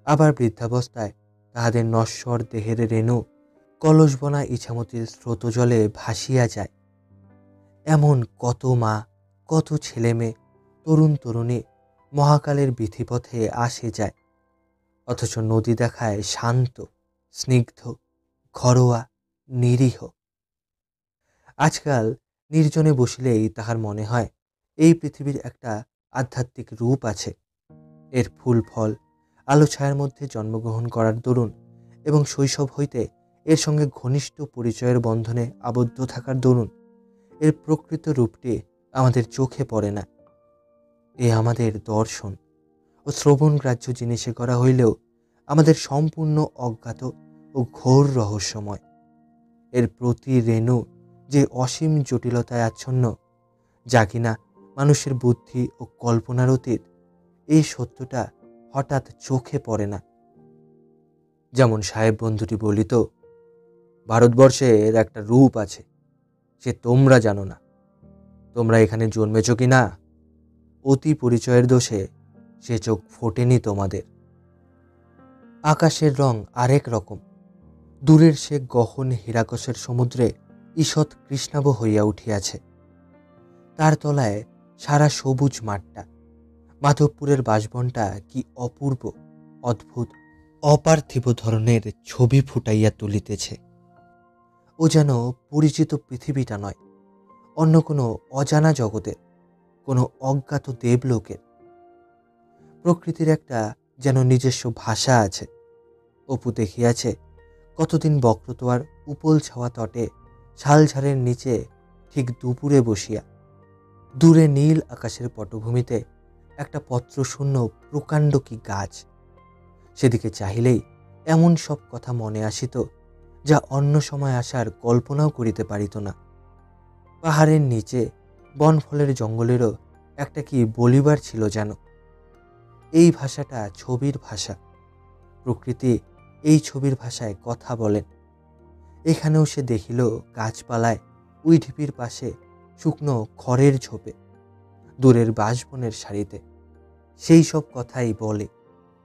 আবার বৃদ্ধাবস্থায় তাহাদের নশ্বর দেহের রেণু কলসবনা ইছামতির স্রোতজলে ভাসিয়া যায়। এমন কত মা, কত ছেলে মেয়ে, তরুণ তরুণী মহাকালের বিথিপথে আসে যায়, অথচ নদী দেখায় শান্ত, স্নিগ্ধ, ঘরোয়া, নিরীহ। আজকাল নির্জনে বসিলেই তাহার মনে হয় এই পৃথিবীর একটা আধ্যাত্মিক রূপ আছে। এর ফুল ফল আলো ছায়ার মধ্যে জন্মগ্রহণ করার দরুন এবং শৈশব হইতে এর সঙ্গে ঘনিষ্ঠ পরিচয়ের বন্ধনে আবদ্ধ থাকার দরুন এর প্রকৃত রূপটি আমাদের চোখে পড়ে না। এ আমাদের দর্শন ও শ্রবণগ্রাহ্য জিনিসে করা হইলেও আমাদের সম্পূর্ণ অজ্ঞাত ও ঘোর রহস্যময়। এর প্রতি রেণু যে অসীম জটিলতায় আচ্ছন্ন, যা কিনা মানুষের বুদ্ধি ও কল্পনার অতীত, এই সত্যটা হঠাৎ চোখে পড়ে না। যেমন সাহেব বন্ধুটি বলিত, ভারতবর্ষের একটা রূপ আছে, সে তোমরা জানো না। তোমরা এখানে জন্মেছ কি না, অতি পরিচয়ের দোষে সে চোখ ফোটেনি তোমাদের। আকাশের রং আরেক রকম। দূরের সে গহন হীরাকসের সমুদ্রে ঈষৎ কৃষ্ণাভ হইয়া উঠিয়াছে। তার তলায় সারা সবুজ মাঠটা, মাধবপুরের বাসবনটা কি অপূর্ব, অদ্ভুত, অপার্থিব ধরনের ছবি ফুটাইয়া তুলিতেছে। ও যেন পরিচিত পৃথিবীটা নয়, অন্য কোনো অজানা জগতের, কোনো অজ্ঞাত দেবলোকের। প্রকৃতির একটা যেন নিজস্ব ভাষা আছে। অপু দেখিয়াছে কতদিন বক্রতোয়ার উপল ছাওয়া তটে শালঝাড়ের নিচে ঠিক দুপুরে বসিয়া দূরে নীল আকাশের পটভূমিতে একটা পত্রশূন্য প্রকাণ্ড কি গাছ, সেদিকে চাহিলেই এমন সব কথা মনে আসিত যা অন্য সময় আসার কল্পনাও করিতে পারিত না। পাহাড়ের নিচে বনফলের জঙ্গলেরও একটা কি বলিবার ছিল যেন। এই ভাষাটা ছবির ভাষা। প্রকৃতি এই ছবির ভাষায় কথা বলেন। এখানেও সে দেখিল গাছপালায় উই ঢিপির পাশে শুকনো খড়ের ঝোপে, দূরের বাঁশবনের সারিতে সেই সব কথাই বলে,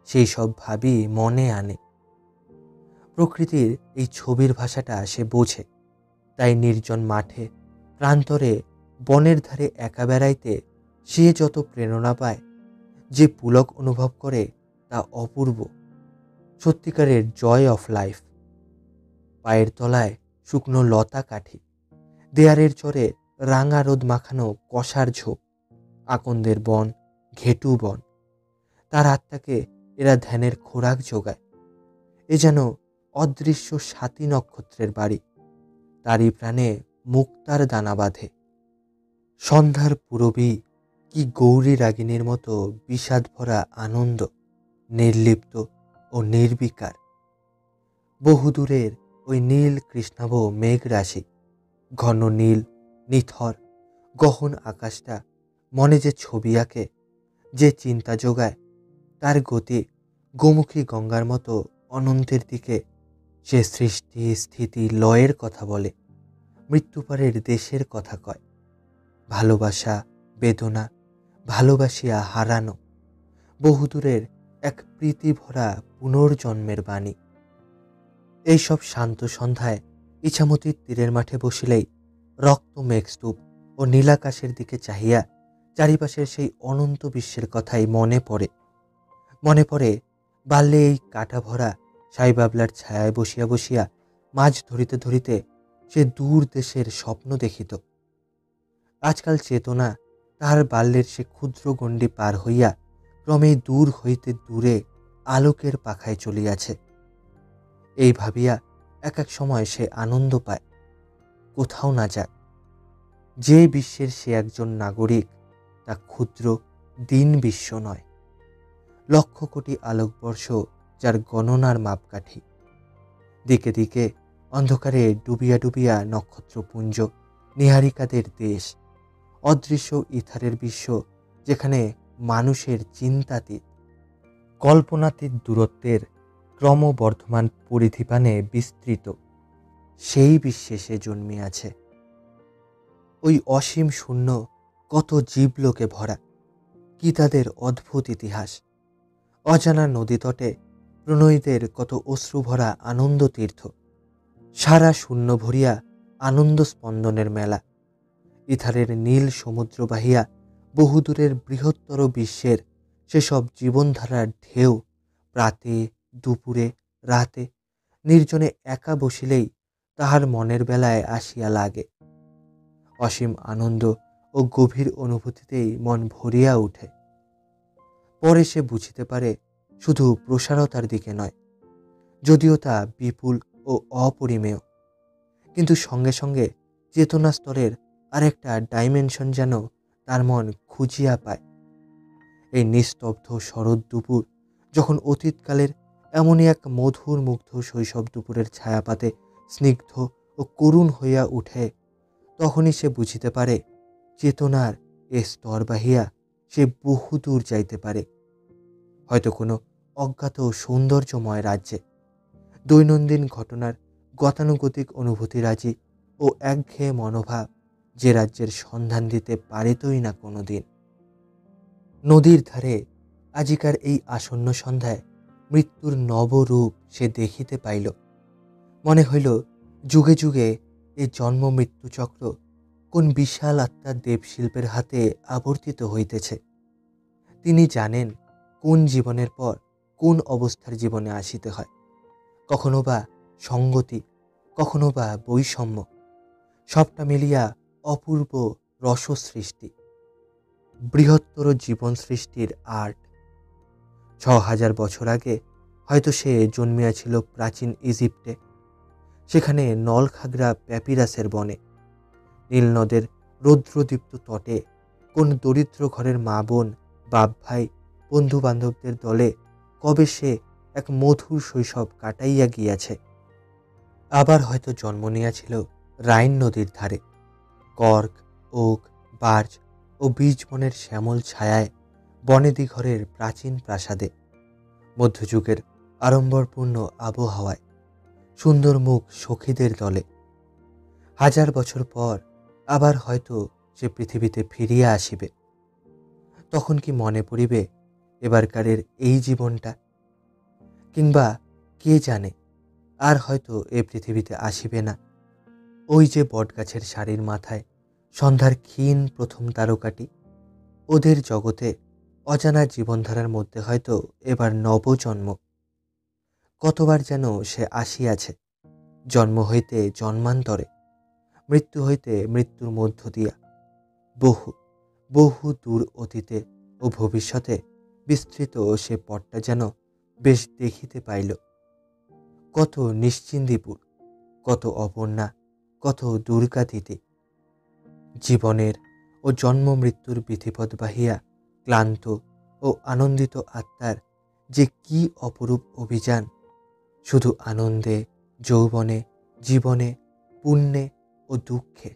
সেই সব ভাবই মনে আনে। প্রকৃতির এই ছবির ভাষাটা সে বোঝে। তাই নির্জন মাঠে, প্রান্তরে, বনের ধারে একা বেড়াইতে সে যত প্রেরণা পায়, যে পুলক অনুভব করে, তা অপূর্ব, সত্যিকারের জয় অফ লাইফ। পায়ের তলায় শুকনো লতা কাঠি, দেয়ারের চরে রাঙা রোদ মাখানো কষার ঝোপ, আকন্দের বন, ঘেটু বন, তার আত্মাকে এরা ধ্যানের খোরাক যোগায়। এ যেন অদৃশ্য সাতী নক্ষত্রের বাড়ি, তারই প্রাণে মুক্তার দানা বাঁধে। সন্ধ্যার পূরবী কি গৌরী রাগিনীর মতো বিষাদ ভরা আনন্দ, নির্লিপ্ত ও নির্বিকার। বহুদূরের ওই নীল কৃষ্ণাভ মেঘ রাশি, ঘন নীল নিথর গহন আকাশটা মনে যে ছবি আঁকে, যে চিন্তা যোগায়, তার গতি গোমুখী গঙ্গার মতো অনন্তের দিকে। সে সৃষ্টি স্থিতি লয়ের কথা বলে, মৃত্যুপারের দেশের কথা কয়। ভালোবাসা, বেদনা, ভালোবাসিয়া হারানো, বহুদূরের এক প্রীতি ভরা পুনর্জন্মের বাণী। এইসব শান্ত সন্ধ্যায় ইছামতির তীরের মাঠে বসিলেই রক্ত মেঘস্তূপ ও নীলাকাশের দিকে চাহিয়া চারিপাশের সেই অনন্ত বিশ্বের কথাই মনে পড়ে। মনে পড়ে বাল্যে এই কাটা ভরা সাইবাবলার ছায়ায় বসিয়া বসিয়া মাছ ধরিতে ধরিতে সে দূর দেশের স্বপ্ন দেখিত। আজকাল চেতনা তাহার বাল্যের সে ক্ষুদ্র গণ্ডি পার হইয়া ক্রমেই দূর হইতে দূরে আলোকের পাখায় চলিয়াছে। এই ভাবিয়া এক এক সময় সে আনন্দ পায়। কোথাও না যাক, যে বিশ্বের সে একজন নাগরিক, তা ক্ষুদ্র দিন বিশ্ব নয়, লক্ষ কোটি আলোকবর্ষ যার গণনার মাপকাঠি। দিকে দিকে অন্ধকারে ডুবিয়া ডুবিয়া নক্ষত্রপুঞ্জ, নীহারিকাদের দেশ, অদৃশ্য ইথারের বিশ্ব, যেখানে মানুষের চিন্তাতীত কল্পনাতীত দূরত্বের ক্রমবর্ধমান পরিধিপানে বিস্তৃত, সেই বিশ্বে সে জন্মিয়াছে। ওই অসীম শূন্য কত জীবলোকে ভরা, কি তাদের অদ্ভুত ইতিহাস। অজানা নদীতটে প্রণয়ীদের কত অশ্রুভরা আনন্দ তীর্থ, সারা শূন্য ভরিয়া আনন্দ স্পন্দনের মেলা। ইথারের নীল সমুদ্র বাহিয়া বহুদূরের বৃহত্তর বিশ্বের সেসব জীবনধারার ঢেউ প্রাতে, দুপুরে, রাতে নির্জনে একা বসিলেই তাহার মনের বেলায় আসিয়া লাগে। অসীম আনন্দ ও গভীর অনুভূতিতেই মন ভরিয়া উঠে। পরে সে বুঝিতে পারে শুধু প্রসারতার দিকে নয়, যদিও তা বিপুল ও অপরিমেয়, কিন্তু সঙ্গে সঙ্গে চেতনা স্তরের আরেকটা ডাইমেনশন যেন তার মন খুঁজিয়া পায়। এই নিস্তব্ধ শরৎ দুপুর যখন অতীতকালের এমনই এক মধুর মুগ্ধ শৈশব দুপুরের ছায়াপাতে স্নিগ্ধ ও করুণ হইয়া উঠে, তখনই সে বুঝিতে পারে চেতনার এ স্তর বাহিয়া সে বহুদূর যাইতে পারে, হয়তো কোনো অজ্ঞাত সৌন্দর্যময় রাজ্যে, দৈনন্দিন ঘটনার গতানুগতিক অনুভূতিরাজি ও একঘেয়ে মনোভাব, যে রাজ্যের সন্ধান দিতে পারিতই না কোনো দিন। নদীর ধারে আজিকার এই আসন্ন সন্ধ্যায় মৃত্যুর নবরূপ সে দেখিতে পাইল। মনে হইল যুগে যুগে এই জন্ম মৃত্যু চক্র কোন বিশাল আত্মার দেবশিল্পের হাতে আবর্তিত হইতেছে। তিনি জানেন কোন জীবনের পর কোন অবস্থার জীবনে আসিতে হয়, কখনো বা সঙ্গতি, কখনো বা বৈষম্য, সবটা মিলিয়া অপূর্ব রস সৃষ্টি, বৃহত্তর জীবন সৃষ্টির আর্ট। ৬,০০০ বছর আগে হয়তো সে জন্মিয়াছিল প্রাচীন ইজিপ্টে, সেখানে নলখাগড়া প্যাপিরাসের বনে, নীলনদের রৌদ্রদীপ্ত তটে কোন দরিদ্র ঘরের মা বোন, বাপ ভাই, বন্ধু বান্ধবদের দলে কবে সে এক মধুর শৈশব কাটাইয়া গিয়াছে। আবার হয়তো জন্ম নিয়াছিল রাইন নদীর ধারে, কর্ক, ওক, বার্চ ও বীজবনের শ্যামল ছায়ায় বনেদি ঘরের প্রাচীন প্রাসাদে, মধ্যযুগের আড়ম্বরপূর্ণ আবহাওয়ায়, সুন্দর মুখ সখীদের দলে। ১,০০০ বছর পর আবার হয়তো সে পৃথিবীতে ফিরিয়া আসিবে। তখন কি মনে পড়িবে এবারকারের এই জীবনটা? কিংবা কে জানে, আর হয়তো এ পৃথিবীতে আসিবে না। ওই যে বটগাছের সারির মাথায় সন্ধ্যার ক্ষীণ প্রথম তারকাটি, ওদের জগতে অজানা জীবনধারার মধ্যে হয়তো এবার নবজন্ম। কতবার যেন সে আসিয়াছে, জন্ম হইতে জন্মান্তরে, মৃত্যু হইতে মৃত্যুর মধ্য দিয়া, বহু বহু দূর অতীতে ও ভবিষ্যতে বিস্তৃত সে পথটা যেন বেশ দেখিতে পাইল। কত নিশ্চিন্দিপুর, কত অপর্ণা, কত দুর্গাদিতে জীবনের ও জন্ম মৃত্যুর বিধিপথ বাহিয়া ক্লান্ত ও আনন্দিত আত্মার যে কি অপরূপ অভিযান, শুধু আনন্দে, যৌবনে, জীবনে, পুণ্যে ও দুঃখে,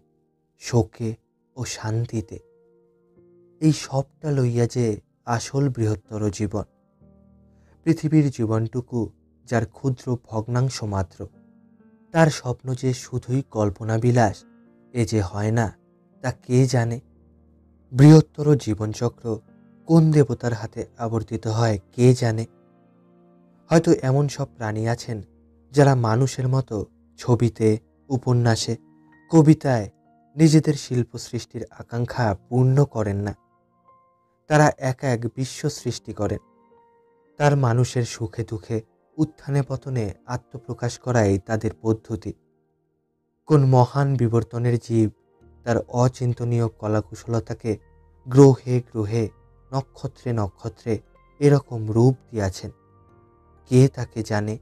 শোকে ও শান্তিতে, এই সবটা লইয়া যে আসল বৃহত্তর জীবন। পৃথিবীর জীবনটুকু যার ক্ষুদ্র ভগ্নাংশ মাত্র, তার স্বপ্ন যে শুধুই কল্পনাবিলাস, এ যে হয় না তা কে জানে। বৃহত্তর জীবনচক্র কোন দেবতার হাতে আবর্তিত হয় কে জানে। হয়তো এমন সব প্রাণী আছেন যারা মানুষের মতো ছবিতে, উপন্যাসে, কবিতায় নিজেদের শিল্প সৃষ্টির আকাঙ্ক্ষা পূর্ণ করেন না। তারা এক এক বিশ্ব সৃষ্টি করেন। তার মানুষের সুখে দুঃখে, উত্থানে পতনে আত্মপ্রকাশ করাই তাদের পদ্ধতি। কোন মহান বিবর্তনের জীব তার অচিন্তনীয় কলাকুশলতাকে গ্রহে গ্রহে, নক্ষত্রে নক্ষত্রে এরকম রূপ দিয়াছেন, কে তাকে জানে।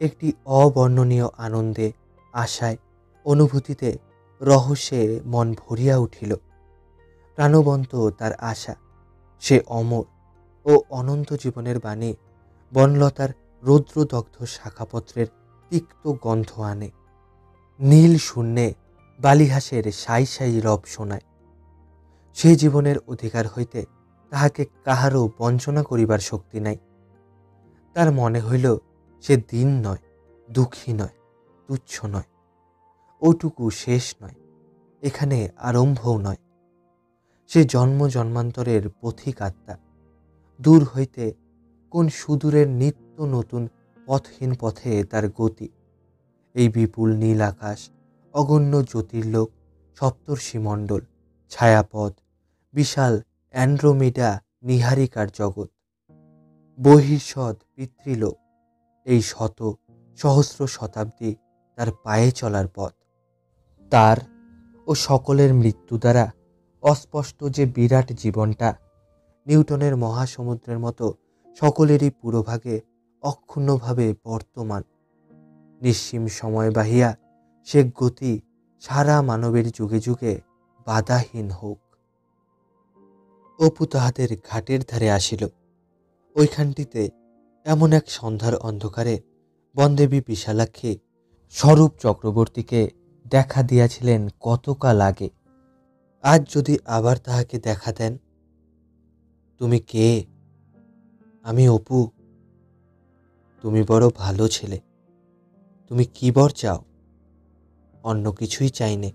একটি অবর্ণনীয় আনন্দে, আশায়, অনুভূতিতে, রহস্যে মন ভরিয়া উঠিল। প্রাণবন্ত তার আশা, সে অমর ও অনন্ত জীবনের বাণী বনলতার রৌদ্রদগ্ধ শাখাপত্রের তিক্ত গন্ধ আনে। নীল শূন্যে বালিহাসের সাই সাই রব শোনায়। সে জীবনের অধিকার হইতে তাহাকে কাহারও বঞ্চনা করিবার শক্তি নাই। তার মনে হইল সে দীন নয়, দুঃখী নয়, তুচ্ছ নয়, ওটুকু শেষ নয়, এখানে আরম্ভও নয়। সে জন্ম জন্মান্তরের পথিক আত্মা। দূর হইতে কোন সুদূরের নিত্য নতুন পথহীন পথে তার গতি। এই বিপুল নীল আকাশ, অগণ্য জ্যোতির্লোক, সপ্তর্ষিমণ্ডল, ছায়াপথ, বিশাল অ্যান্ড্রোমিডা নীহারিকার জগৎ, বহির্ষদ পিতৃলোক, এই শত সহস্র শতাব্দী তার পায়ে চলার পথ। তার ও সকলের মৃত্যু দ্বারা অস্পষ্ট যে বিরাট জীবনটা, নিউটনের মহাসমুদ্রের মতো সকলেরই পুরোভাগে অক্ষুণ্ণভাবে বর্তমান। নিঃসীম সময় বাহিয়া সে গতি সারা মানবের যুগে যুগে বাধাহীন হোক। অপু তাহাদের ঘাটের ধারে আসিল। ওইখানটিতে এমন এক সন্ধ্যার অন্ধকারে বনদেবী বিশালাক্ষী স্বরূপ চক্রবর্তীকে দেখা দিয়াছিলেন কতকাল আগে। আজ যদি আবার তাহাকে দেখা দেন। তুমি কে? আমি অপু। তুমি বড় ভালো ছেলে। তুমি কি বর চাও? অন্য কিছুই চাইনে।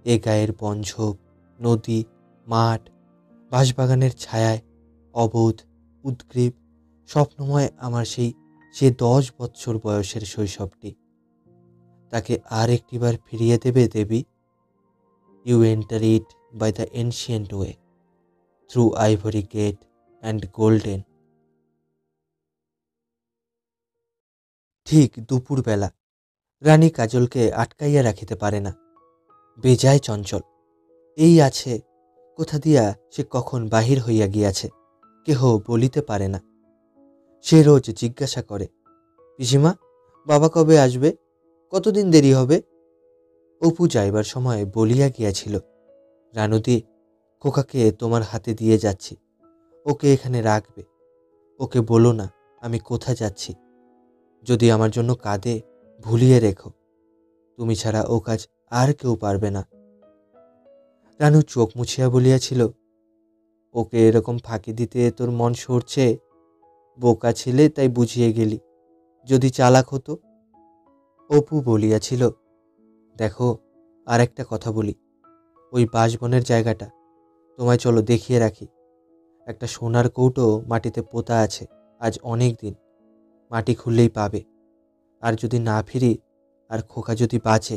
এ গায়ের বনঝোপ, নদী, মাঠ, বাঁশবাগানের ছায়ায় অবোধ, উদ্গ্রীব, স্বপ্নময় আমার সে 10 বৎসর বয়সের শৈশবটি। তাকে আর একটিবার ফিরিয়ে দেবে দেবী? You enter it by the ancient way, through ivory gate and golden. ঠিক দুপুরবেলা। রানী কাজলকে আটকাইয়া রাখিতে পারে না। বেজায় চঞ্চল। এই আছে, কোথা দিয়া সে কখন বাহির হইয়া গিয়াছে কেহ বলিতে পারে না। সে রোজ জিজ্ঞাসা করে, পিসিমা, বাবা কবে আসবে? কতদিন দেরি হবে? অপু যাইবার সময় বলিয়া গিয়াছিল, রানুদি, খোকাকে তোমার হাতে দিয়ে যাচ্ছি, ওকে এখানে রাখবে। ওকে বলো না আমি কোথা যাচ্ছি। যদি আমার জন্য কাঁদে, ভুলিয়ে রেখো। তুমি ছাড়া ও কাজ আর কেউ পারবে না। রানু চোখ মুছিয়া বলিয়াছিল, ওকে এরকম ফাঁকি দিতে তোর মন সরছে? বোকা ছিলে তাই বুঝিয়ে গেলি, যদি চালাক হতো। অপু বলিয়াছিল, দেখো, আর একটা কথা বলি, ওই বাঁশবনের জায়গাটা তোমায় চলো দেখিয়ে রাখি। একটা সোনার কৌটো মাটিতে পোতা আছে আজ অনেক দিন। মাটি খুললেই পাবে। আর যদি না ফিরি, আর খোকা যদি বাঁচে,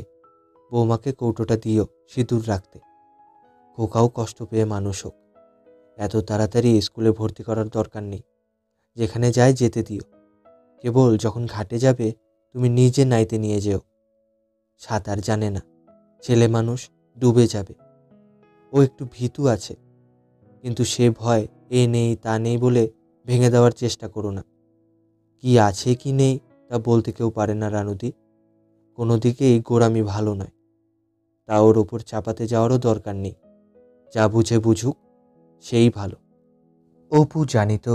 বৌমাকে কৌটোটা দিও সিঁদুর রাখতে। খোকাও কষ্ট পেয়ে মানুষ হোক। এত তাড়াতাড়ি স্কুলে ভর্তি করার দরকার নেই। যেখানে যায় যেতে দিও। কেবল যখন ঘাটে যাবে তুমি নিজে নাইতে নিয়ে যেও। সাঁতার জানে না, ছেলে মানুষ, ডুবে যাবে। ও একটু ভীতু আছে, কিন্তু সে ভয় এ নেই তা নেই বলে ভেঙে দেওয়ার চেষ্টা করো না। কি আছে কি নেই তা বলতে কেউ পারে না রানুদি। কোনো দিকেই গোড়ামি ভালো নয়। তা ওর ওপর চাপাতে যাওয়ারও দরকার নেই। যা বুঝে বুঝুক, সেই ভালো। অপু জানিত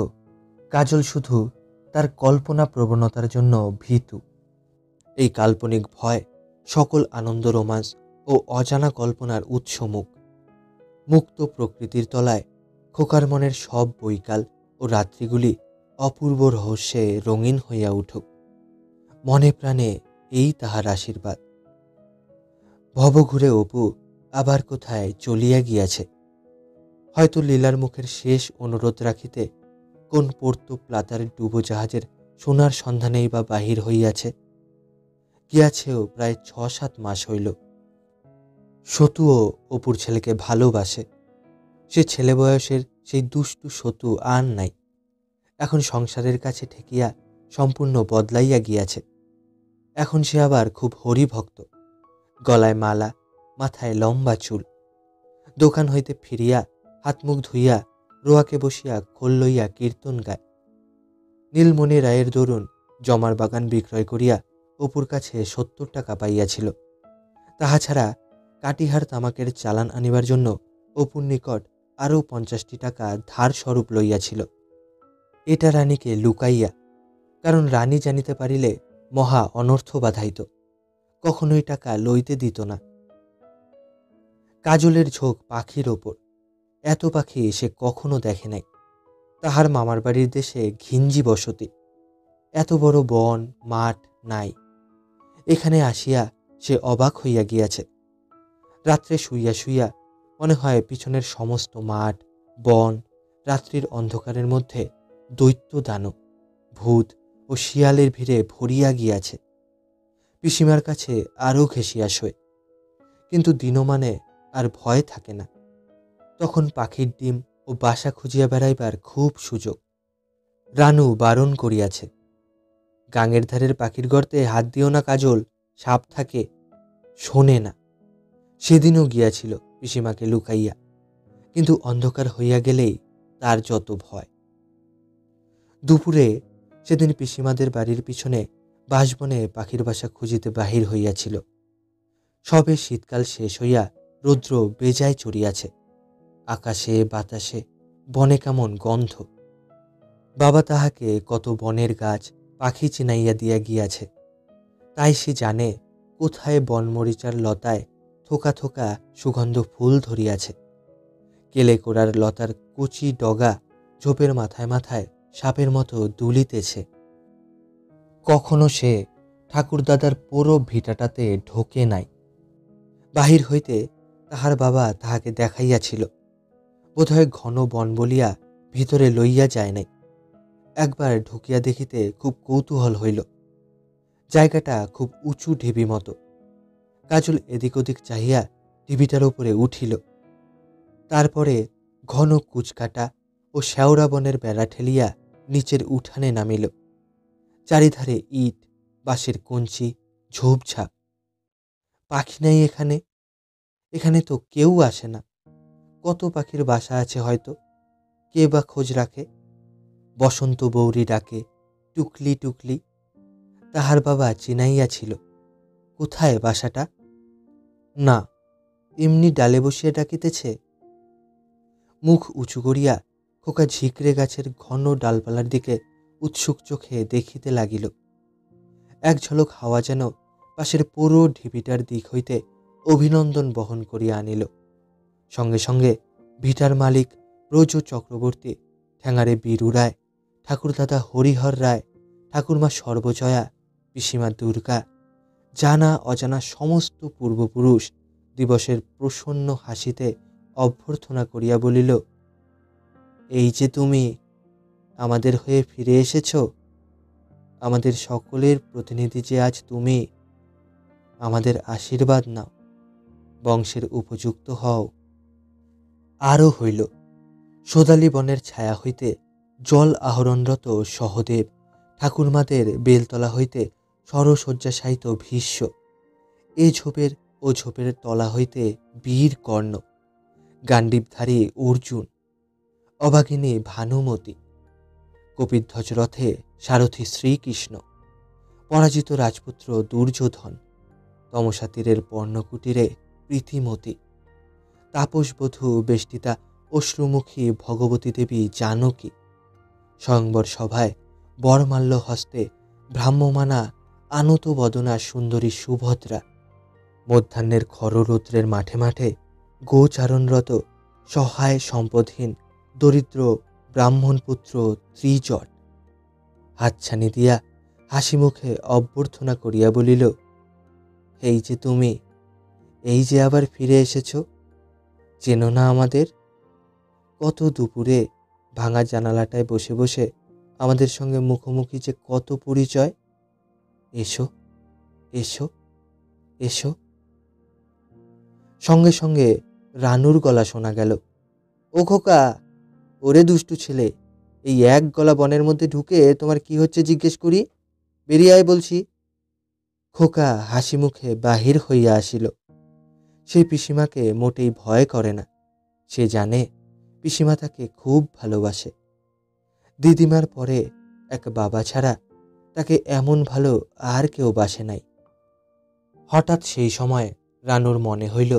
কাজল শুধু তার কল্পনা প্রবণতার জন্য ভীতু। এই কাল্পনিক ভয় সকল আনন্দ, রোমাঞ্চ ও অজানা কল্পনার উৎসমুখ। মুক্ত প্রকৃতির তলায় খোকার মনের সব বৈকাল ও রাত্রিগুলি অপূর্ব রহস্যে রঙিন হইয়া উঠুক। মনে প্রাণে এই তাহার আশীর্বাদ। ভবঘুরে অপু আবার কোথায় চলিয়া গিয়াছে। হয়তো লীলার মুখের শেষ অনুরোধ রাখিতে কোন পোর্তো প্লাতার ডুবোজাহাজের সোনার সন্ধানেই বা বাহির হইয়াছে। গিয়াছেও প্রায় ৬-৭ মাস হইল। সতুও অপুর ছেলেকে ভালোবাসে। সে ছেলে বয়সের সেই দুষ্টু সতু আর নাই। এখন সংসারের কাছে ঠেকিয়া সম্পূর্ণ বদলাইয়া গিয়াছে। এখন সে আবার খুব হরিভক্ত। গলায় মালা, মাথায় লম্বা চুল। দোকান হইতে ফিরিয়া হাত মুখ ধুইয়া রোয়াকে বসিয়া খোল লইয়া কীর্তন গায়। নীলমণি রায়ের দরুন জমার বাগান বিক্রয় করিয়া অপুর কাছে ৭০ টাকা পাইয়াছিল। তাহা ছাড়া কাটিহার তামাকের চালান আনিবার জন্য অপুর নিকট আরও ৫০টি টাকা ধার স্বরূপ লইয়াছিল। এটা রানীকে লুকাইয়া, কারণ রানী জানিতে পারিলে মহা অনর্থ বাধাইত। কখনোই টাকা লইতে দিত না। কাজলের ঝোঁক পাখির ওপর। এত পাখি সে কখনো দেখে নাই। তাহার মামার বাড়ির দেশে ঘিঞ্জি বসতি। এত বড় বন মাঠ নাই। এখানে আসিয়া সে অবাক হইয়া গিয়াছে। রাত্রে শুইয়া শুইয়া মনে হয় পিছনের সমস্ত মাঠ, বন রাত্রির অন্ধকারের মধ্যে দৈত্য দানব, ভূত ও শিয়ালের ভিড়ে ভরিয়া গিয়াছে। পিসিমার কাছে আরও ঘেঁষিয়া শোয়, কিন্তু দিনমানে আর ভয় থাকে না। তখন পাখির ডিম ও বাসা খুঁজিয়া বেড়াইবার খুব সুযোগ। রানু বারণ করিয়াছে, গাঙের ধারের পাখির গর্তে হাত দিও না কাজল, সাপ থাকে। শোনে না। সেদিনও গিয়াছিল পিসিমাকে লুকাইয়া, কিন্তু অন্ধকার হইয়া গেলেই তার যত ভয়। দুপুরে সেদিন পিসিমাদের বাড়ির পিছনে বাঁশবনে পাখির বাসা খুঁজিতে বাহির হইয়াছিল। সবে শীতকাল শেষ হইয়া রৌদ্র বেজায় চড়িয়াছে। আকাশে বাতাসে বনে কেমন গন্ধ। বাবা তাহাকে কত বনের গাছ পাখি চিনাইয়া দিয়া গিয়াছে। তাই সে জানে কোথায় বনমরিচার লতায় থোকা থোকা সুগন্ধ ফুল ধরিয়াছে। কেলেকোড়ার লতার কচি ডগা ঝোপের মাথায় মাথায় সাপের মতো দুলিতেছে। কখনো সে ঠাকুরদাদার পুরো ভিটাটাতে ঢোকে নাই। বাহির হইতে তাহার বাবা তাহাকে দেখাইয়াছিল। বোধহয় ঘন বন বলিয়া ভিতরে লইয়া যায় নাই। একবার ঢুকিয়া দেখিতে খুব কৌতূহল হইল। জায়গাটা খুব উঁচু ঢিবি মতো। কাজল এদিক ওদিক চাহিয়া ঢিবিটার উপরে উঠিল। তারপরে ঘন কুচকাটা ও শ্যাওড়া বনের বেড়া ঠেলিয়া নিচের উঠানে নামিল। চারিধারে ইট, বাঁশের কঞ্চি, ঝোপঝাপ। পাখি নাই এখানে। এখানে তো কেউ আসে না। কত পাখির বাসা আছে হয়তো, কে বা খোঁজ রাখে। বসন্ত বৌরি ডাকে, টুকলি টুকলি। তাহার বাবা চিনাইয়াছিল কোথায় বাসাটা। না, এমনি ডালে বসিয়া ডাকিতেছে। মুখ উঁচু করিয়া খোকা ঝিকরে গাছের ঘন ডালপালার দিকে উৎসুক চোখে দেখিতে লাগিল। এক ঝলক হাওয়া যেন পাশের পুরো ঢিবিটার দিক হইতে অভিনন্দন বহন করিয়া আনিল। সঙ্গে সঙ্গে ভিটার মালিক ব্রজ চক্রবর্তী, ঠ্যাঙারে বীরু রায়, ঠাকুরদাদা হরিহর রায়, ঠাকুরমা সর্বজয়া, পিসিমা দুর্গা, জানা অজানা সমস্ত পূর্বপুরুষ দিবসের প্রসন্ন হাসিতে অভ্যর্থনা করিয়া বলিল, এই যে তুমি আমাদের হয়ে ফিরে এসেছ, আমাদের সকলের প্রতিনিধি যে আজ তুমি, আমাদের আশীর্বাদ নাও, বংশের উপযুক্ত হও। আরও হইল, সোদালি বনের ছায়া হইতে জল আহরণরত সহদেব, ঠাকুরমাদের বেলতলা হইতে সরশয্যাশায়িত ভীষ্ম, এ ঝোপের ও ঝোপের তলা হইতে বীর কর্ণ, গান্ডীবধারী অর্জুন, অভাগিনী ভানুমতী, কপিধ্বজ রথে সারথী শ্রীকৃষ্ণ, পরাজিত রাজপুত্র দুর্যোধন, তমসা তীরের পর্ণকুটিরে প্রীতিমতী, তাপসবধূ বেষ্টিতা অশ্রুমুখী ভগবতী দেবী জানকী, স্বয়ংবর সভায় বরমাল্য হস্তে ভ্রাম্যমানা আনত বদনা সুন্দরী সুভদ্রা, মধ্যাহ্নের খররৌদ্রের মাঠে মাঠে গোচারণরত সহায় সম্পদহীন দরিদ্র ব্রাহ্মণপুত্র ত্রিজট, হাতছানি দিয়া হাসি মুখে অভ্যর্থনা করিয়া বলিল, এই যে তুমি, এই যে আবার ফিরে এসেছ, চেনো না আমাদের? কত দুপুরে ভাঙা জানালাটায় বসে বসে আমাদের সঙ্গে মুখোমুখি যে কত পরিচয়। এসো, এসো, এসো। সঙ্গে সঙ্গে রানুর গলা শোনা গেল, ও খোকা, ওরে দুষ্টু ছেলে, এই এক গলা বনের মধ্যে ঢুকে তোমার কি হচ্ছে জিজ্ঞেস করি, বেরিয়ে আয় বলছি। খোকা হাসি মুখে বাহির হইয়া আসিল। সে পিসিমাকে মোটেই ভয় করে না। সে জানে পিসিমা তাকে খুব ভালোবাসে। দিদিমার পরে এক বাবা ছাড়া তাকে এমন ভালো আর কেউ বাসে নাই। হঠাৎ সেই সময় রানুর মনে হইল,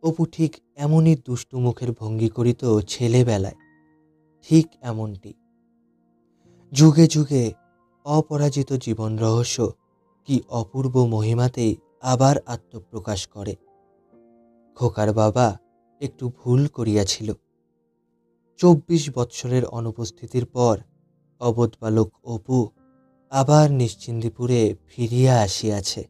অপু ঠিক এমনই দুষ্টু মুখের ভঙ্গি করিত ছেলেবেলায়, ঠিক এমনটি। যুগে যুগে অপরাজিত জীবন রহস্য কি অপূর্ব মহিমাতেই আবার আত্মপ্রকাশ করে। খোকার বাবা একটু ভুল করিয়াছিল। 24 বৎসরের অনুপস্থিতির পর অবোধ বালক অপু আবার নিশ্চিন্দিপুরে ফিরিয়া আসিয়াছে।